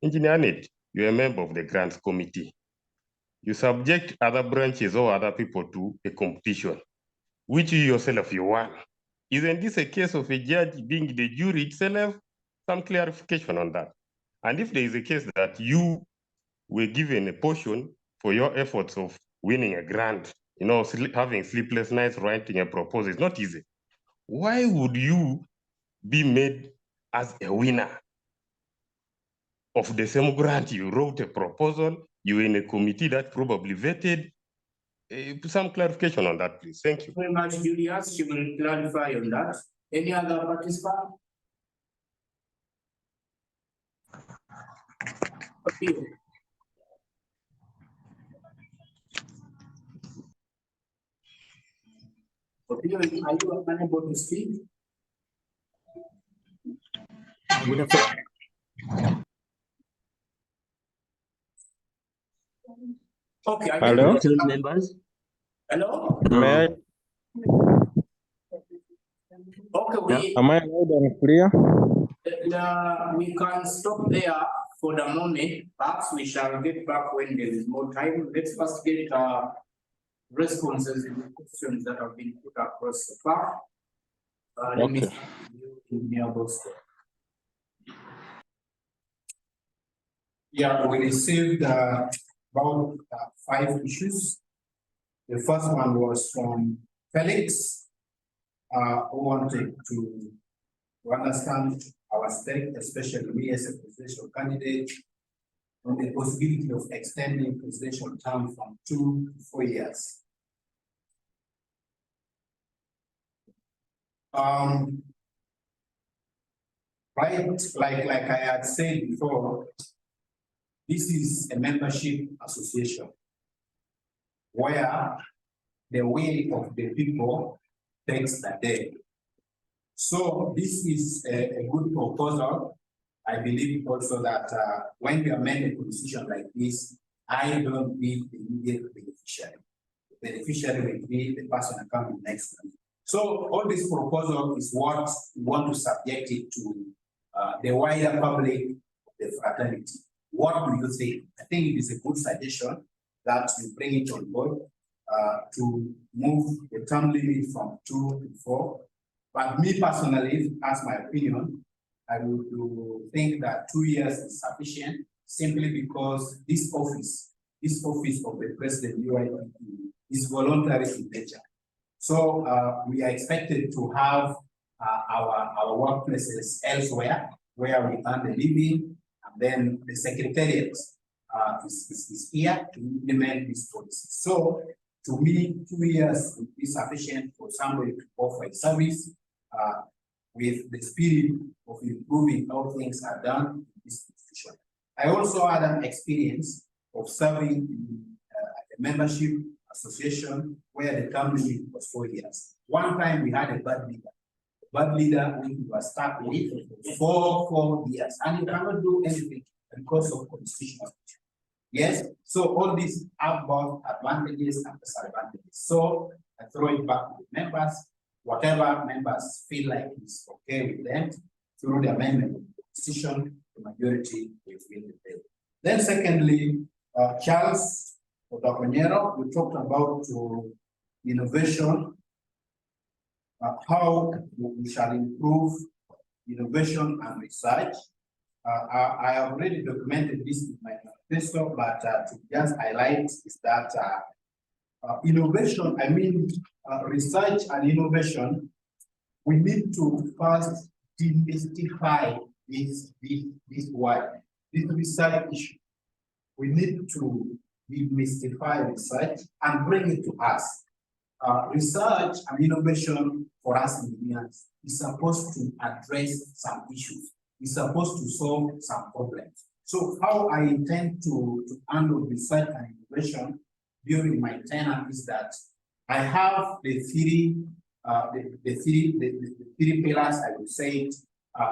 Speaker 9: Engineer Annet, you're a member of the grants committee. You subject other branches or other people to a competition, which you yourself you won. Isn't this a case of a judge being the jury itself? Some clarification on that. And if there is a case that you were given a portion for your efforts of winning a grant, you know, having sleepless nights writing a proposal is not easy. Why would you be made as a winner of the same grant? You wrote a proposal, you were in a committee that probably vetted. Some clarification on that, please. Thank you.
Speaker 1: Very much, Julius. She will clarify on that. Any other participant? Okay. Opinion, are you unable to speak? Okay.
Speaker 10: Hello?
Speaker 1: Members. Hello?
Speaker 10: May I?
Speaker 1: Okay,
Speaker 10: Am I loud and clear?
Speaker 1: we can stop there for the moment. Perhaps we shall get back when there is more time. Let's first get responses to the questions that have been put across so far. Let me see Engineer Bosco.
Speaker 3: Yeah, we received about 5 issues. The first one was from Felix, who wanted to understand our stake, especially me as a presidential candidate, on the possibility of extending presidential term from 2 to 4 years. Right, like I had said before, this is a membership association where the will of the people takes the day. So this is a good proposal. I believe also that when we amend a constitution like this, I don't need the immediate beneficiary. The beneficiary will be the person coming next to me. So all this proposal is what we want to subject it to the wider public of the fraternity. What do you think? I think it is a good suggestion that you bring it on board to move the term limit from 2 to 4. But me personally, as my opinion, I would think that 2 years is sufficient simply because this office of the president UIPE is voluntary in nature. So we are expected to have our workplaces elsewhere where we earn the living, and then the secretariat is here to implement this policy. So to me, 2 years would be sufficient for somebody to offer a service with the spirit of improving how things are done in this institution. I also had an experience of serving in a membership association where the term limit was 4 years. One time we had a bad leader. Bad leader we were stuck with for 4 years, and you cannot do anything because of constitutional. Yes, so all these have both advantages and disadvantages. So I throw it back to the members. Whatever members feel like is okay with them through the amendment of the constitution, the majority will win the bill. Then secondly, Charles Otakonero, we talked about innovation, how we shall improve innovation and research. I have already documented this in my manifesto, but to just highlight is that innovation, I mean research and innovation, we need to first demystify this word, this research issue. We need to demystify research and bring it to us. Research and innovation for us engineers is supposed to address some issues. It's supposed to solve some problems. So how I intend to handle research and innovation during my tenure is that I have the three pillars, I would say it.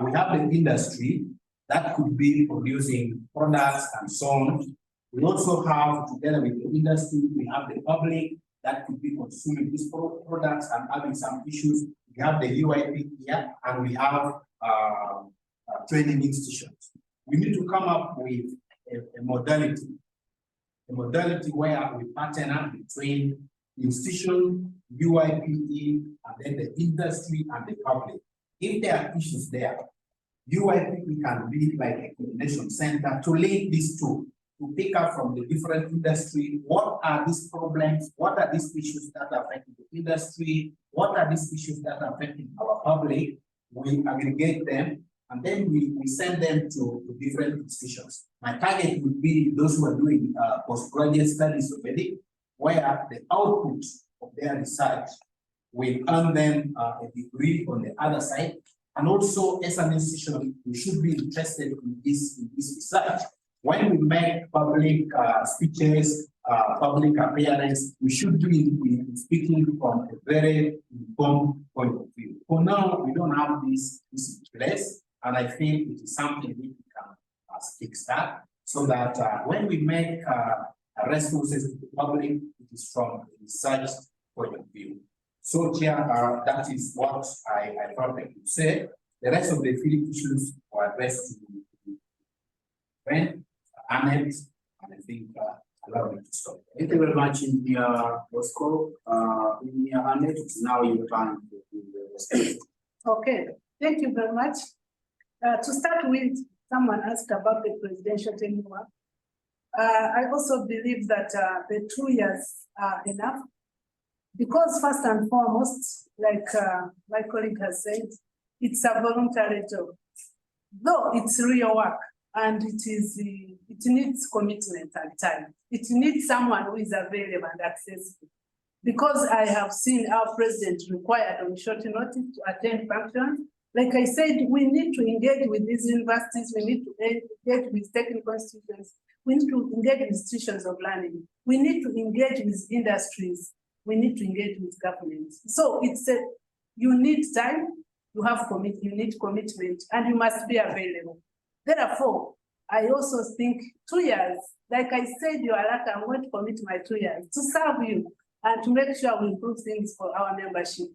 Speaker 3: We have the industry that could be producing products and so on. We also have, together with the industry, we have the public that could be consuming these products and having some issues. We have the UIPE here, and we have training institutions. We need to come up with a modality where we partner between institution, UIPE, and then the industry and the public. If there are issues there, UIPE can be like a coordination center to link these two, to pick up from the different industry, what are these problems, what are these issues that are affecting the industry, what are these issues that are affecting our public. We aggregate them, and then we send them to different institutions. My target would be those who are doing postgraduate studies already, where the output of their research will earn them a degree on the other side. And also, as an institution, we should be interested in this research. When we make public speeches, public appearance, we should do it in speaking from a very informed point of view. For now, we don't have this in place, and I feel it is something we can kickstart so that when we make responses to the public, it is from a research point of view. So, Chair, that is what I thought I could say. The rest of the field issues were addressed to Annet, and I think allow me to stop.
Speaker 1: Thank you very much, Engineer Bosco. Engineer Annet, now you can.
Speaker 2: Okay, thank you very much. To start with, someone asked about the presidential tenure. I also believe that the 2 years are enough, because first and foremost, like my colleague has said, it's a voluntary job. Though it's real work, and it needs commitment and time. It needs someone who is available and accessible. Because I have seen our president required on short notice to attend functions. Like I said, we need to engage with these universities, we need to engage with technical institutions, we need to engage with institutions of learning, we need to engage with industries, we need to engage with governments. So it's you need time, you need commitment, and you must be available. Therefore, I also think 2 years, like I said, you are like, I'm going to commit my 2 years to serve you and to make sure we improve things for our membership.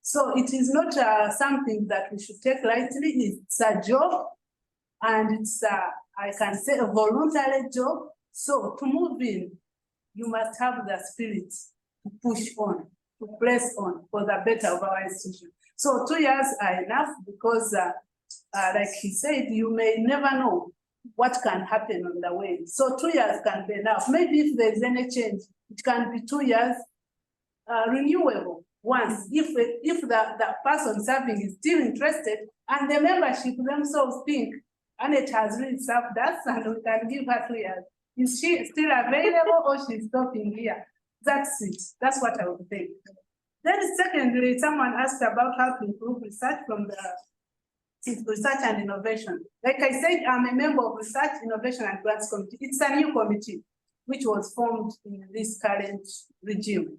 Speaker 2: So it is not something that we should take lightly. It's a job, and it's I can say a voluntary job. So to move in, you must have the spirit to push on, to press on for the better of our institution. So 2 years are enough, because like he said, you may never know what can happen on the way. So 2 years can be enough. Maybe if there's any change, it can be 2 years renewable once. If the person serving is still interested, and the membership themselves think Annet has really served us and we can give her 2 years. Is she still available, or she's stopping here? That's it. That's what I would think. Then secondly, someone asked about how to improve research from the Research and Innovation. Like I said, I'm a member of Research, Innovation and Grants Committee. It's a new committee which was formed in this current regime.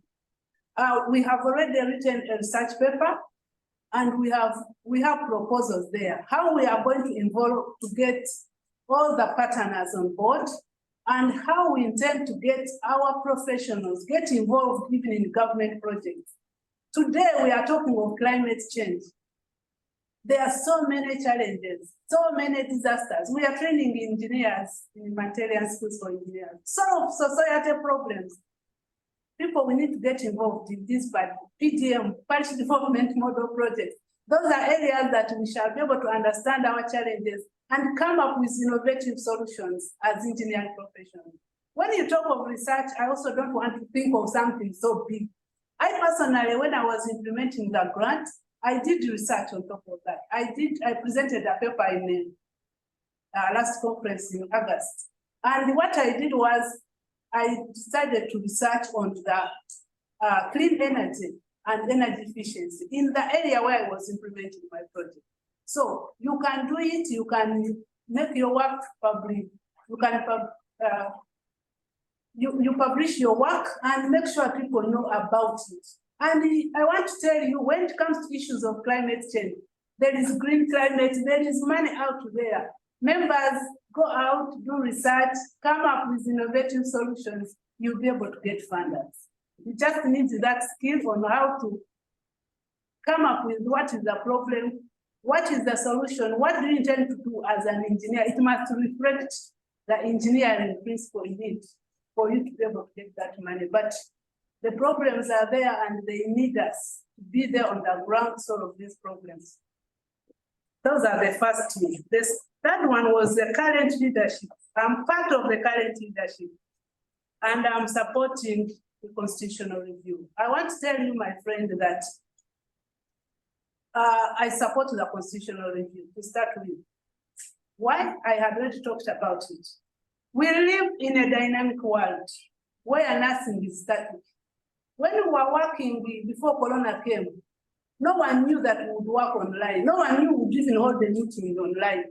Speaker 2: We have already written a research paper, and we have proposals there. How we are going to involve to get all the partners on board, and how we intend to get our professionals get involved even in government projects. Today we are talking of climate change. There are so many challenges, so many disasters. We are training engineers in humanitarian schools for engineers. Solve societal problems. People, we need to get involved in this by PDM, Parish Development Model Project. Those are areas that we shall be able to understand our challenges and come up with innovative solutions as engineering professionals. When you talk of research, I also don't want to think of something so big. I personally, when I was implementing the grant, I did research on top of that. I presented a paper in last conference in August. And what I did was, I decided to research on the clean energy and energy efficiency in the area where I was implementing my project. So you can do it, you can make your work public, you can you publish your work and make sure people know about it. And I want to tell you, when it comes to issues of climate change, there is green climate, there is money out there. Members go out, do research, come up with innovative solutions, you'll be able to get funders. You just need that skill on how to come up with what is the problem, what is the solution, what do you intend to do as an engineer. It must reflect the engineering principle in it for you to be able to get that money. But the problems are there and they need us to be there on the ground to solve these problems. Those are the first two. The third one was the current leadership. I'm part of the current leadership and I'm supporting the constitutional review. I want to tell you, my friend, that I support the constitutional review to start with. Why? I had already talked about it. We live in a dynamic world where nothing is static. When we were working before Corona came, no one knew that we would work online. No one knew we would even hold the meetings online.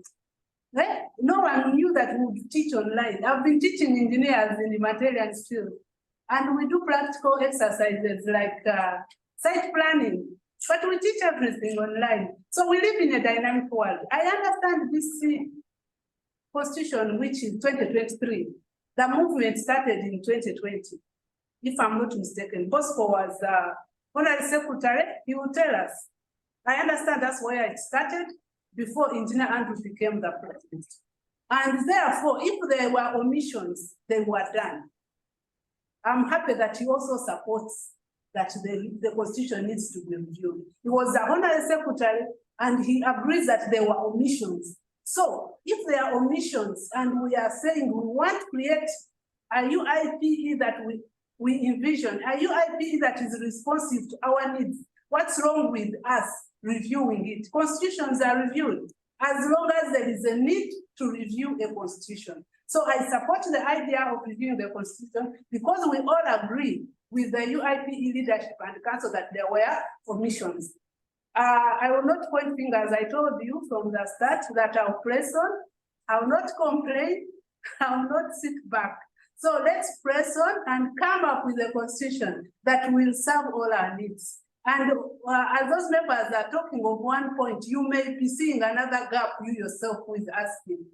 Speaker 2: No one knew that we would teach online. I've been teaching engineers in the material field, and we do practical exercises like site planning, but we teach everything online. So we live in a dynamic world. I understand this constitution, which is 2023, the movement started in 2020, if I'm not mistaken. Bosco was honorary secretary, he will tell us. I understand that's where it started before Engineer Andrew became the president. And therefore, if there were omissions, they were done. I'm happy that he also supports that the constitution needs to be reviewed. He was the honorary secretary and he agrees that there were omissions. So if there are omissions and we are saying we want to create a UIPE that we envision, a UIPE that is responsive to our needs, what's wrong with us reviewing it? Constitutions are reviewed as long as there is a need to review a constitution. So I support the idea of reviewing the constitution because we all agree with the UIPE leadership and council that there were omissions. I will not point fingers. I told you from the start that I'll press on, I will not complain, I will not sit back. So let's press on and come up with a constitution that will serve all our needs. And as those members are talking of one point, you may be seeing another gap you yourself with asking.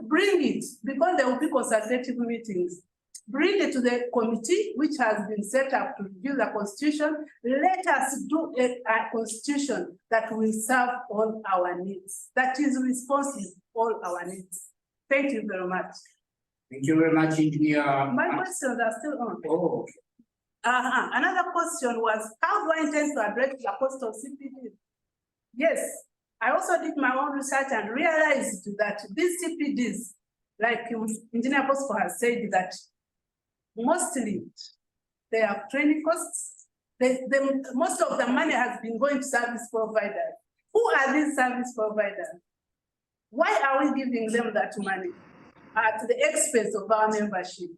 Speaker 2: Bring it, because there will be consultative meetings. Bring it to the committee, which has been set up to review the constitution. Let us do a constitution that will serve all our needs, that is responsive to all our needs. Thank you very much.
Speaker 1: Thank you very much, Engineer.
Speaker 2: My questions are still on.
Speaker 1: Oh, okay.
Speaker 2: Another question was, how do I intend to address the cost of CPD? Yes, I also did my own research and realized that these CPDs, like Engineer Bosco has said, that mostly they have training costs. Most of the money has been going to service providers. Who are these service providers? Why are we giving them that money at the expense of our membership?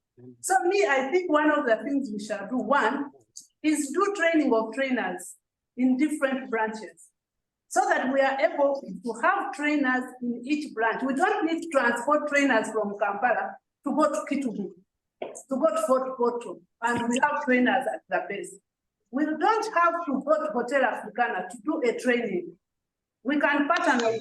Speaker 2: So I think one of the things we shall do, one, is do training of trainers in different branches so that we are able to have trainers in each branch. We don't need to transport trainers from Kampala to go to Kitubu, to go to Fort Porto, and we have trainers at the base. We don't have to go to Hotel Africana to do a training. We can partner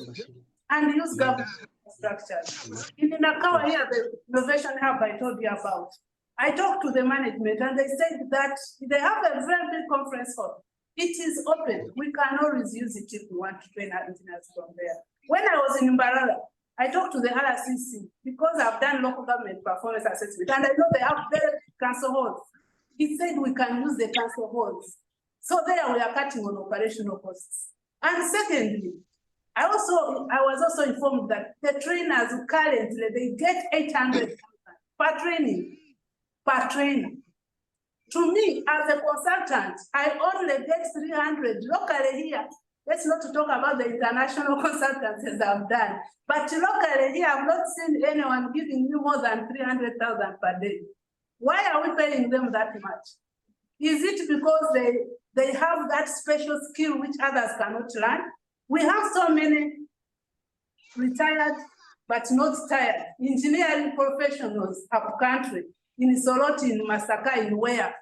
Speaker 2: and use government structures. In Nakawa here, the innovation hub I told you about, I talked to the management and they said that they have a very big conference hall. It is open. We can always use it if we want to train our engineers from there. When I was in Mbarara, I talked to the RCC because I've done local government performance assessment and I know they have very council halls. He said we can use the council halls. So there we are cutting on operational costs. And secondly, I was also informed that the trainers currently, they get 800,000 per training, per trainer. To me, as a consultant, I only get 300 locally here. Let's not talk about the international consultancies I've done. But locally here, I've not seen anyone giving me more than 300,000 per day. Why are we paying them that much? Is it because they have that special skill which others cannot learn? We have so many retired but not tired engineering professionals up country, in Soroti, in Masaka, in where.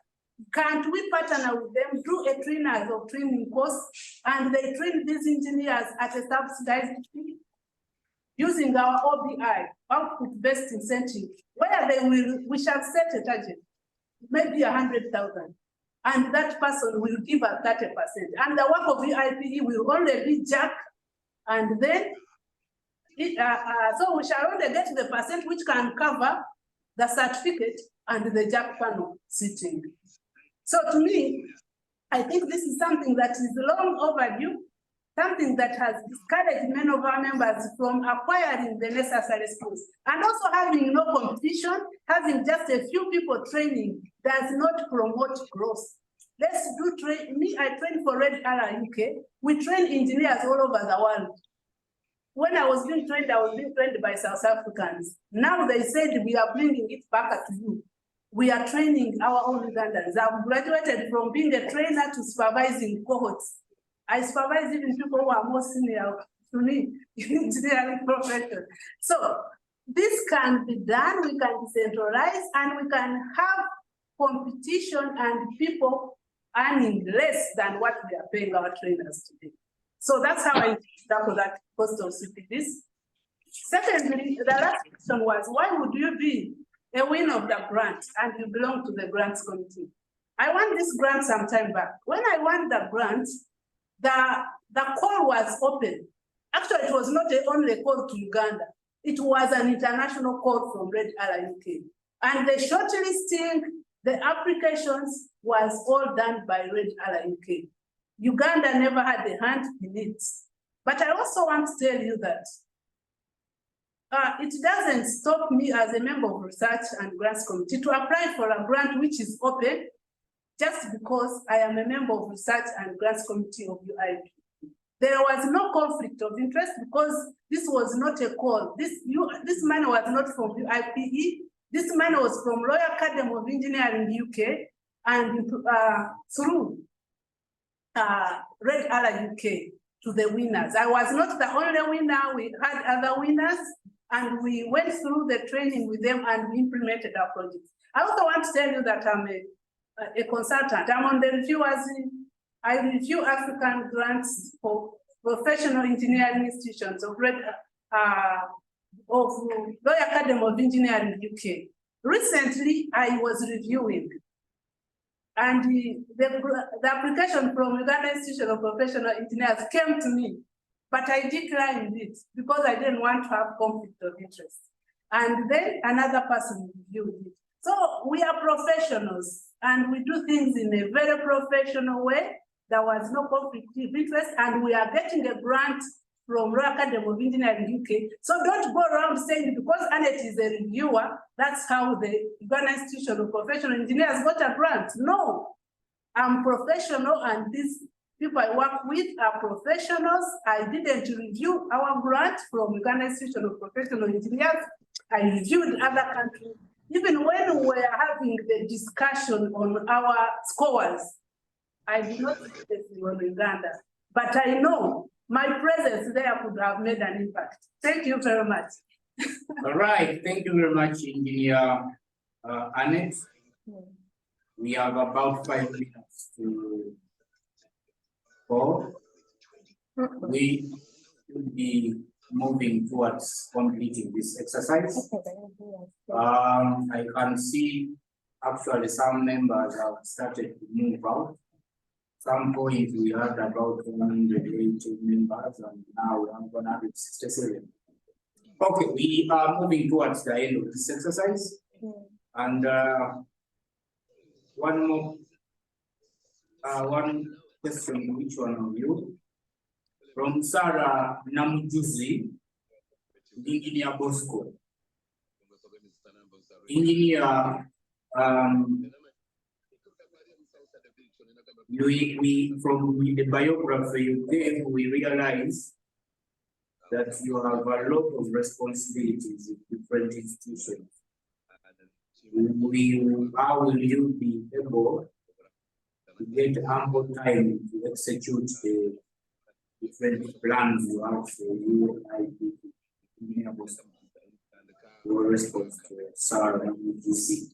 Speaker 2: Can't we partner with them, do a trainers of training course, and they train these engineers at a subsidized fee? Using our OBI, output-based incentive, where we shall set a target, maybe 100,000. And that person will give us 30%. And the work of UIPE will only be jack, and then, so we shall only get the percent which can cover the certificate and the jack panel sitting. So to me, I think this is something that is long overdue, something that has discouraged many of our members from acquiring the necessary skills. And also having no competition, having just a few people training does not promote growth. Let's do I train for Red Arrow UK. We train engineers all over the world. When I was being trained, I was being trained by South Africans. Now they said we are bringing it back to you. We are training our own Ugandans. I've graduated from being a trainer to supervising cohorts. I supervise even people who are more senior to me in engineering profession. So this can be done, we can decentralize, and we can have competition and people earning less than what we are paying our trainers today. So that's how I tackle that cost of CPDs. Secondly, the last question was, why would you be a winner of the grant and you belong to the grants committee? I won this grant some time back. When I won the grant, the call was open. Actually, it was not only a call to Uganda. It was an international call from Red Ala UK. And the shortlisting, the applications was all done by Red Ala UK. Uganda never had a hand in it. But I also want to tell you that it doesn't stop me as a member of Research and Grants Committee to apply for a grant which is open just because I am a member of Research and Grants Committee of UIPE. There was no conflict of interest because this was not a call. This money was not from UIPE. This money was from Royal Academy of Engineering UK and through Red Ala UK to the winners. I was not the only winner. We had other winners, and we went through the training with them and we implemented our projects. I also want to tell you that I'm a consultant. I'm on the reviewers. I review African grants for professional engineering institutions of Royal Academy of Engineering UK. Recently, I was reviewing, and the application from Uganda Institution of Professional Engineers came to me, but I declined it because I didn't want to have conflict of interest. And then another person reviewed it. So we are professionals and we do things in a very professional way. There was no conflict of interest, and we are getting a grant from Royal Academy of Engineering UK. So don't go around saying because Annet is a reviewer, that's how the Uganda Institution of Professional Engineers got a grant. No, I'm professional, and these people I work with are professionals. I didn't review our grant from Uganda Institution of Professional Engineers. I reviewed other countries. Even when we were having the discussion on our scores, I did not see this on Uganda, but I know my presence there could have made an impact. Thank you very much.
Speaker 1: All right, thank you very much, Engineer Annet. We have about 5 minutes to go. We will be moving towards completing this exercise. I can see actually some members have started to move out. Some point we had about 180 members, and now we have 167. Okay, we are moving towards the end of this exercise. And one question to each one of you. From Sarah Namujuzi, Engineer Bosco. Engineer, from the biography you gave, we realize that you have a lot of responsibilities in different institutions. How will you be able to get ample time to execute the different plans you have for UIPE? Your response to Sarah and UGC.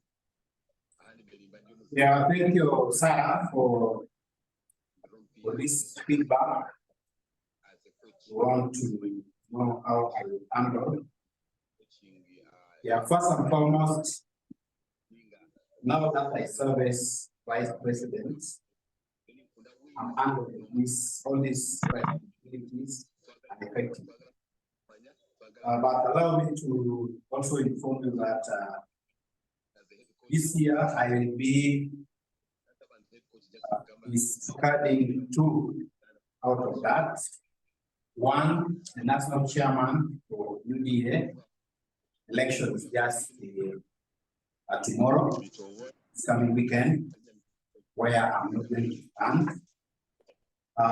Speaker 3: Yeah, thank you, Sarah, for this feedback. We want to know how I will handle. Yeah, first and foremost, now that I serve as Vice President, I'm handling all these responsibilities and effective. But allow me to also inform you that this year I will be discarding 2 out of that. One, the national chairman for UDA. Election is just tomorrow, this coming weekend, where I'm not going to stand.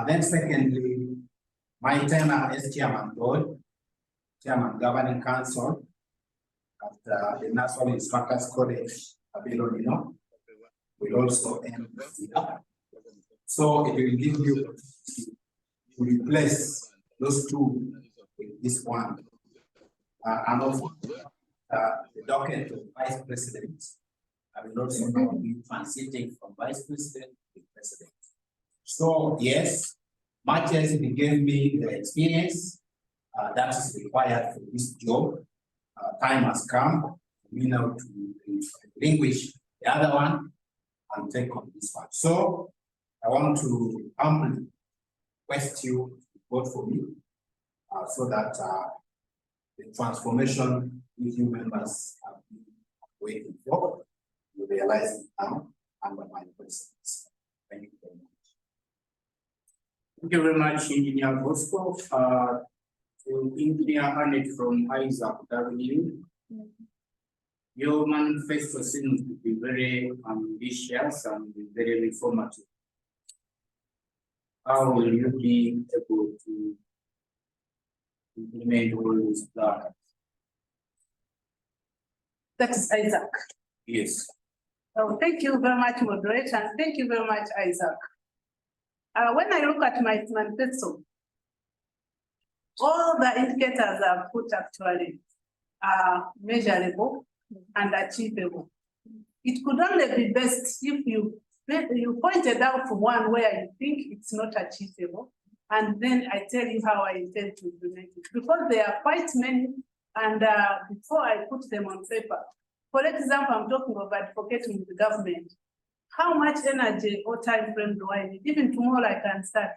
Speaker 3: Then secondly, my tenure as chairman board, chairman governing council at the National Instructors College, Abilonino, will also end this year. So it will give you to replace those two with this one. And also the docket of Vice President. I will also now be transiting from Vice President to President. So yes, much as he gave me the experience that is required for this job, time has come for me now to relinquish the other one and take on this one. So I want to humbly request you to vote for me so that the transformation you members have been waiting for, you realize it now under my presence. Thank you very much.
Speaker 1: Thank you very much, Engineer Bosco. To Engineer Annet from Isaac W. Your manifesto seems to be very ambitious and very reformative. How will you be able to implement all these plans?
Speaker 2: That is Isaac.
Speaker 1: Yes.
Speaker 2: Oh, thank you very much, moderator, and thank you very much, Isaac. When I look at my manifesto, all the indicators I've put actually are measurable and achievable. It could only be best if you pointed out one where you think it's not achievable, and then I tell you how I intend to implement it. Because there are quite many, and before I put them on paper, for example, I'm talking about advocating with the government. How much energy or time frame do I need? Even tomorrow I can start.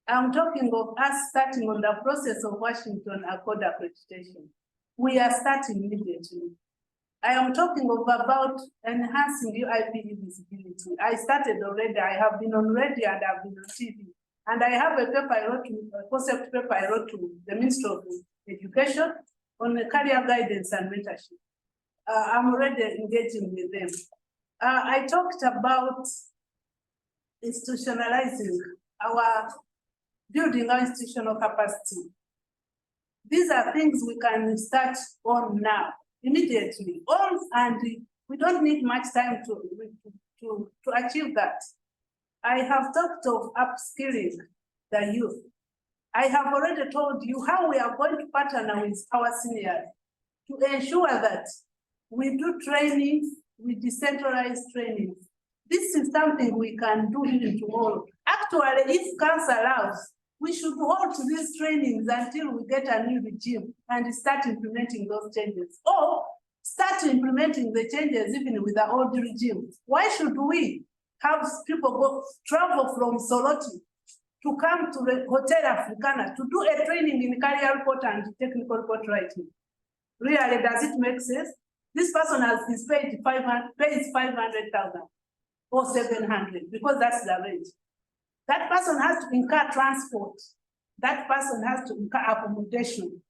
Speaker 2: I'm talking of us starting on the process of Washington Accord accreditation. We are starting immediately. I am talking of about enhancing UIPE visibility. I started already. I have been on radio and I've been on TV. And I have a paper I wrote, a concept paper I wrote to the Minister of Education on the career guidance and mentorship. I'm already engaging with them. I talked about institutionalizing building our institutional capacity. These are things we can start on now, immediately. And we don't need much time to achieve that. I have talked of upskilling the youth. I have already told you how we are going to partner with our seniors to ensure that we do training, we decentralize training. This is something we can do even tomorrow. Actually, if council allows, we should hold these trainings until we get a new regime and start implementing those changes. Or start implementing the changes even with the old regime. Why should we have people travel from Soroti to come to the Hotel Africana to do a training in career report and technical report writing? Really, does it make sense? This person is paid 500,000 or 700 because that's the rate. That person has to incur transport. That person has to incur accommodation.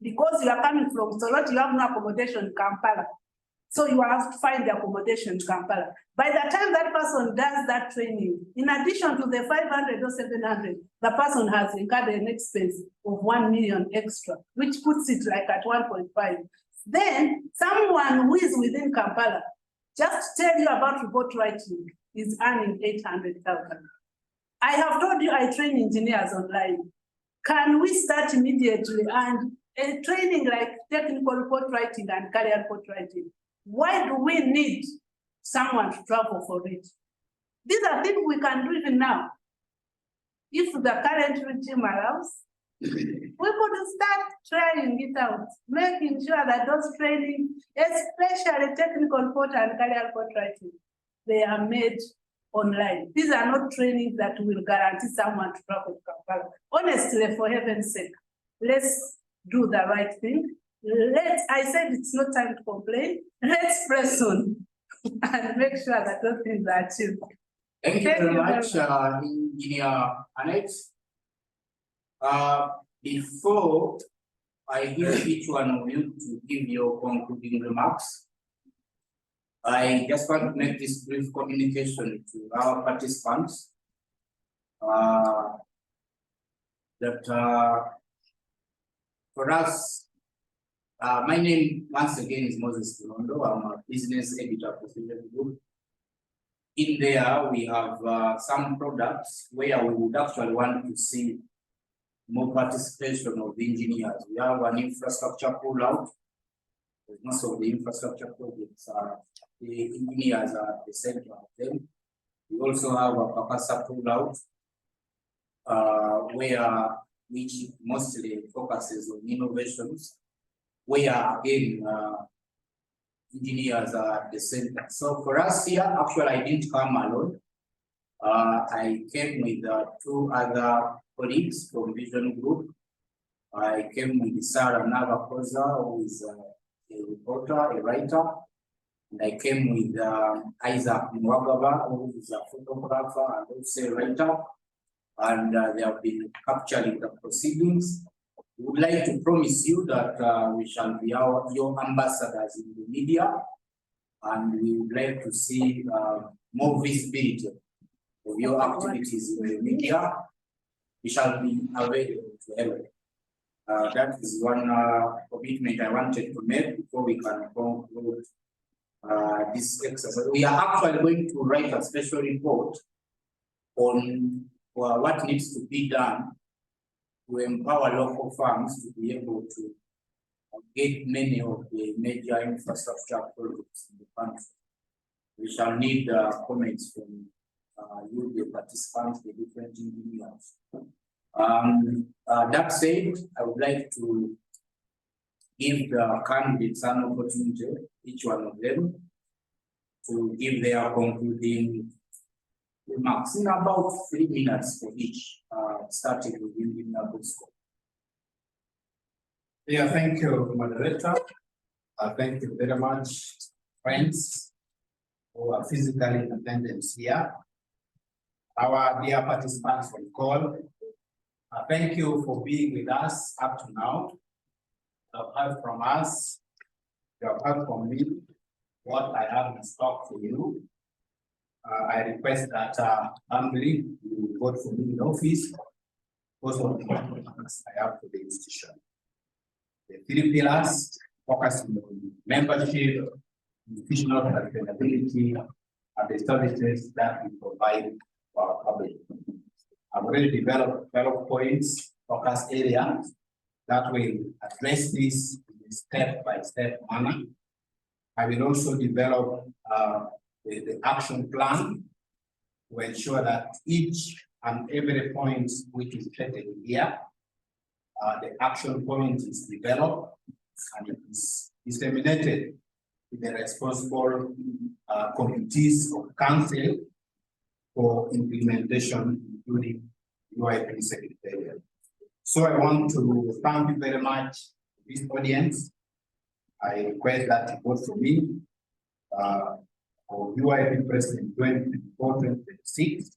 Speaker 2: Because you are coming from Soroti, you have no accommodation in Kampala. So you have to find the accommodation in Kampala. By the time that person does that training, in addition to the 500 or 700, the person has incurred an expense of 1 million extra, which puts it like at 1.5. Then someone who is within Kampala, just to tell you about report writing, is earning 800,000. I have told you I train engineers online. Can we start immediately and a training like technical report writing and career report writing? Why do we need someone to travel for it? These are things we can do even now. If the current regime allows, we could start trying it out, making sure that those training, especially technical report and career report writing, they are made online. These are not trainings that will guarantee someone to travel to Kampala. Honestly, for heaven's sake, let's do the right thing. I said it's not time to complain. Let's press on and make sure that those things are achieved.
Speaker 1: Thank you very much, Engineer Annet. Before I give each one of you to give your concluding remarks, I just want to make this brief communication to our participants that for us, my name once again is Moses Kilondo. I'm a business editor for Fusion Group. In there, we have some products where we would actually want to see more participation of the engineers. We have an infrastructure pull out. Most of the infrastructure projects are the engineers are at the center of them. We also have a CAPASA pull out, which mostly focuses on innovations, where again engineers are at the center. So for us here, actually I didn't come alone. I came with 2 other colleagues from Vision Group. I came with Sarah Navakoza, who is a reporter, a writer. And I came with Isaac Mwagaba, who is a photographer and also a writer. And they have been capturing the proceedings. We would like to promise you that we shall be your ambassadors in the media. And we would like to see more visibility of your activities in the media. We shall be available to everyone. That is one commitment I wanted to make before we can conclude this exercise. We are actually going to write a special report on what needs to be done to empower local firms to be able to get many of the major infrastructure projects in the country. We shall need comments from you, the participants, the different engineers. That said, I would like to give the candidates an opportunity, each one of them, to give their concluding remarks in about 3 minutes for each, starting with Engineer Bosco.
Speaker 3: Yeah, thank you, moderator. Thank you very much, friends who are physically in attendance here. Our dear participants on call, thank you for being with us up to now. You have heard from us, you have heard from me what I have in stock for you. I request that humbly you vote for me in office because of the commitments I have for the institution. The 3 pillars focusing on membership, institutional sustainability, and the services that we provide for our public. I've already developed 12 points, focus areas that will address this in a step-by-step manner. I will also develop the action plan to ensure that each and every point which is stated here, the action point is developed and it is disseminated to the responsible committees of council for implementation, including UIPE Secretariat. So I want to thank you very much, this audience. I request that you vote for me for UIPE President 2024-2026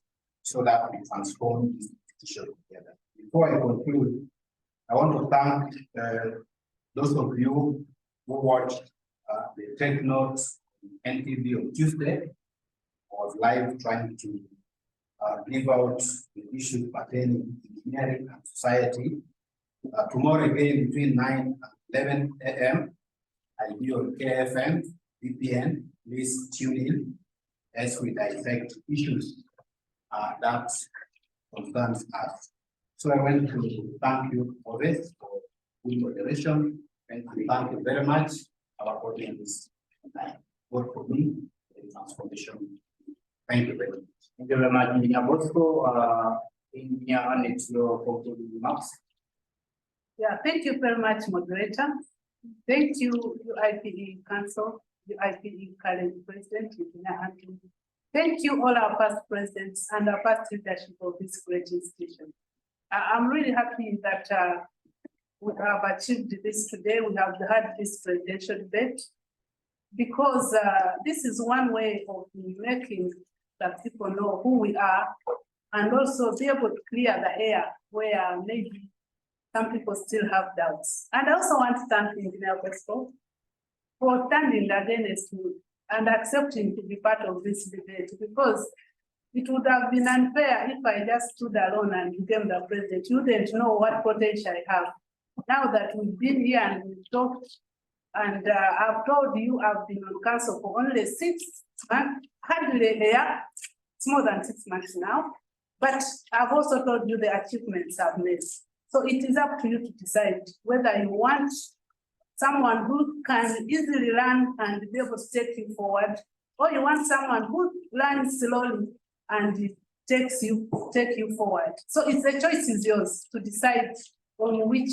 Speaker 3: so that we transform this institution together. Before I conclude, I want to thank those of you who watched the Take Notes NTV on Tuesday. I was live trying to give out the issues pertaining to engineering and society. Tomorrow again between 9 and 11 a.m. I'll be on KFM, VPN. Please tune in as we dissect issues that concerns us. So I want to thank you for this, for good moderation, and thank you very much. Our audience work for me in transformation. Thank you very much.
Speaker 1: Thank you very much, Engineer Bosco. Engineer Annet, your concluding remarks.
Speaker 2: Yeah, thank you very much, moderator. Thank you, UIPE Council, UIPE current president, Engineer Annet. Thank you, all our past presidents and our past leadership of this great institution. I'm really happy that we have achieved this today. We have had this presidential debate because this is one way of making that people know who we are and also be able to clear the air where maybe some people still have doubts. And I also want to thank Engineer Bosco for standing against me and accepting to be part of this debate, because it would have been unfair if I just stood alone and became the president. You didn't know what potential I have. Now that we've been here and we've talked, and I've told you I've been on council for only 6 months, hardly a year. It's more than 6 months now. But I've also told you the achievements I've made. So it is up to you to decide whether you want someone who can easily learn and be able to take you forward, or you want someone who learns slowly and take you forward. So it's the choice is yours to decide on which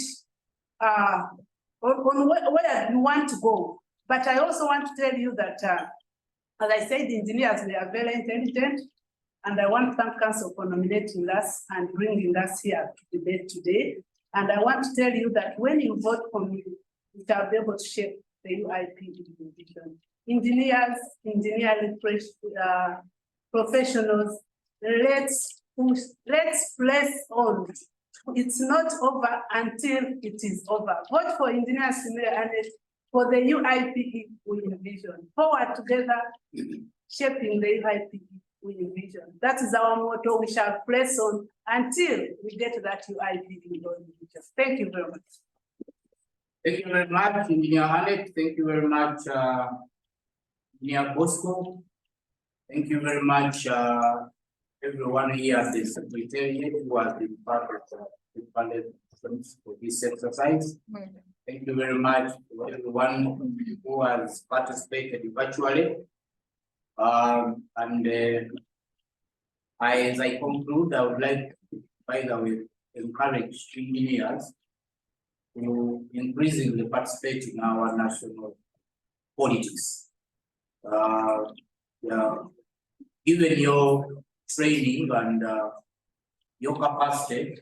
Speaker 2: where you want to go. But I also want to tell you that, as I said, engineers, we are very intelligent, and I want to thank Council for nominating us and bringing us here to debate today. And I want to tell you that when you vote for me, you shall be able to shape the UIPE vision. Engineers, engineering professionals, let's press on. It's not over until it is over. Vote for Engineer Nsiimire Annet for the UIPE we envision. Forward together, shaping the UIPE we envision. That is our motto. We shall press on until we get to that UIPE we envision. Thank you very much.
Speaker 1: Thank you very much, Engineer Annet. Thank you very much, Engineer Bosco. Thank you very much, everyone here at the Secretariat who has been part of the panel for this exercise. Thank you very much to everyone who has participated virtually. As I conclude, I would like to, by the way, encourage engineers to increasingly participate in our national politics. Given your training and your capacity,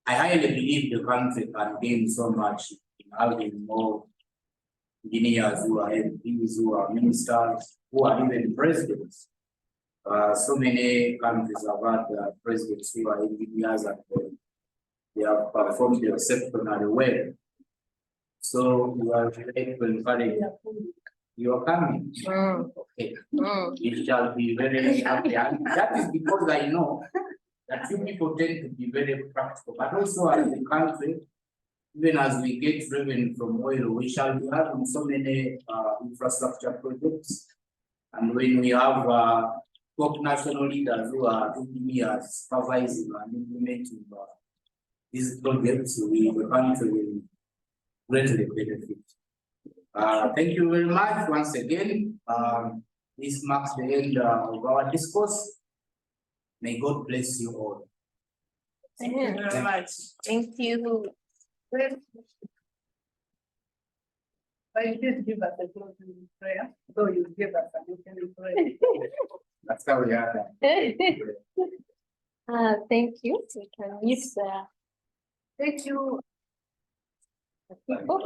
Speaker 1: I highly believe the country can gain so much in having more engineers who are MPs, who are ministers, who are even presidents. So many countries have had presidents who are engineers and they have performed exceptionally well. So we are trying to encourage you are coming. Okay. It shall be very happy. And that is because I know that you people tend to be very practical, but also as a country, even as we get revenue from oil, we shall be having so many infrastructure projects. And when we have top national leaders who are engineers supervising and implementing these projects, the country will greatly benefit. Thank you very much once again. This marks the end of our discourse. May God bless you all.
Speaker 2: Thank you very much.
Speaker 4: Thank you.
Speaker 2: But you did give us a closing prayer, though you give us an opening prayer.
Speaker 1: That's how we are.
Speaker 4: Thank you. We can use
Speaker 2: Thank you.
Speaker 4: the people.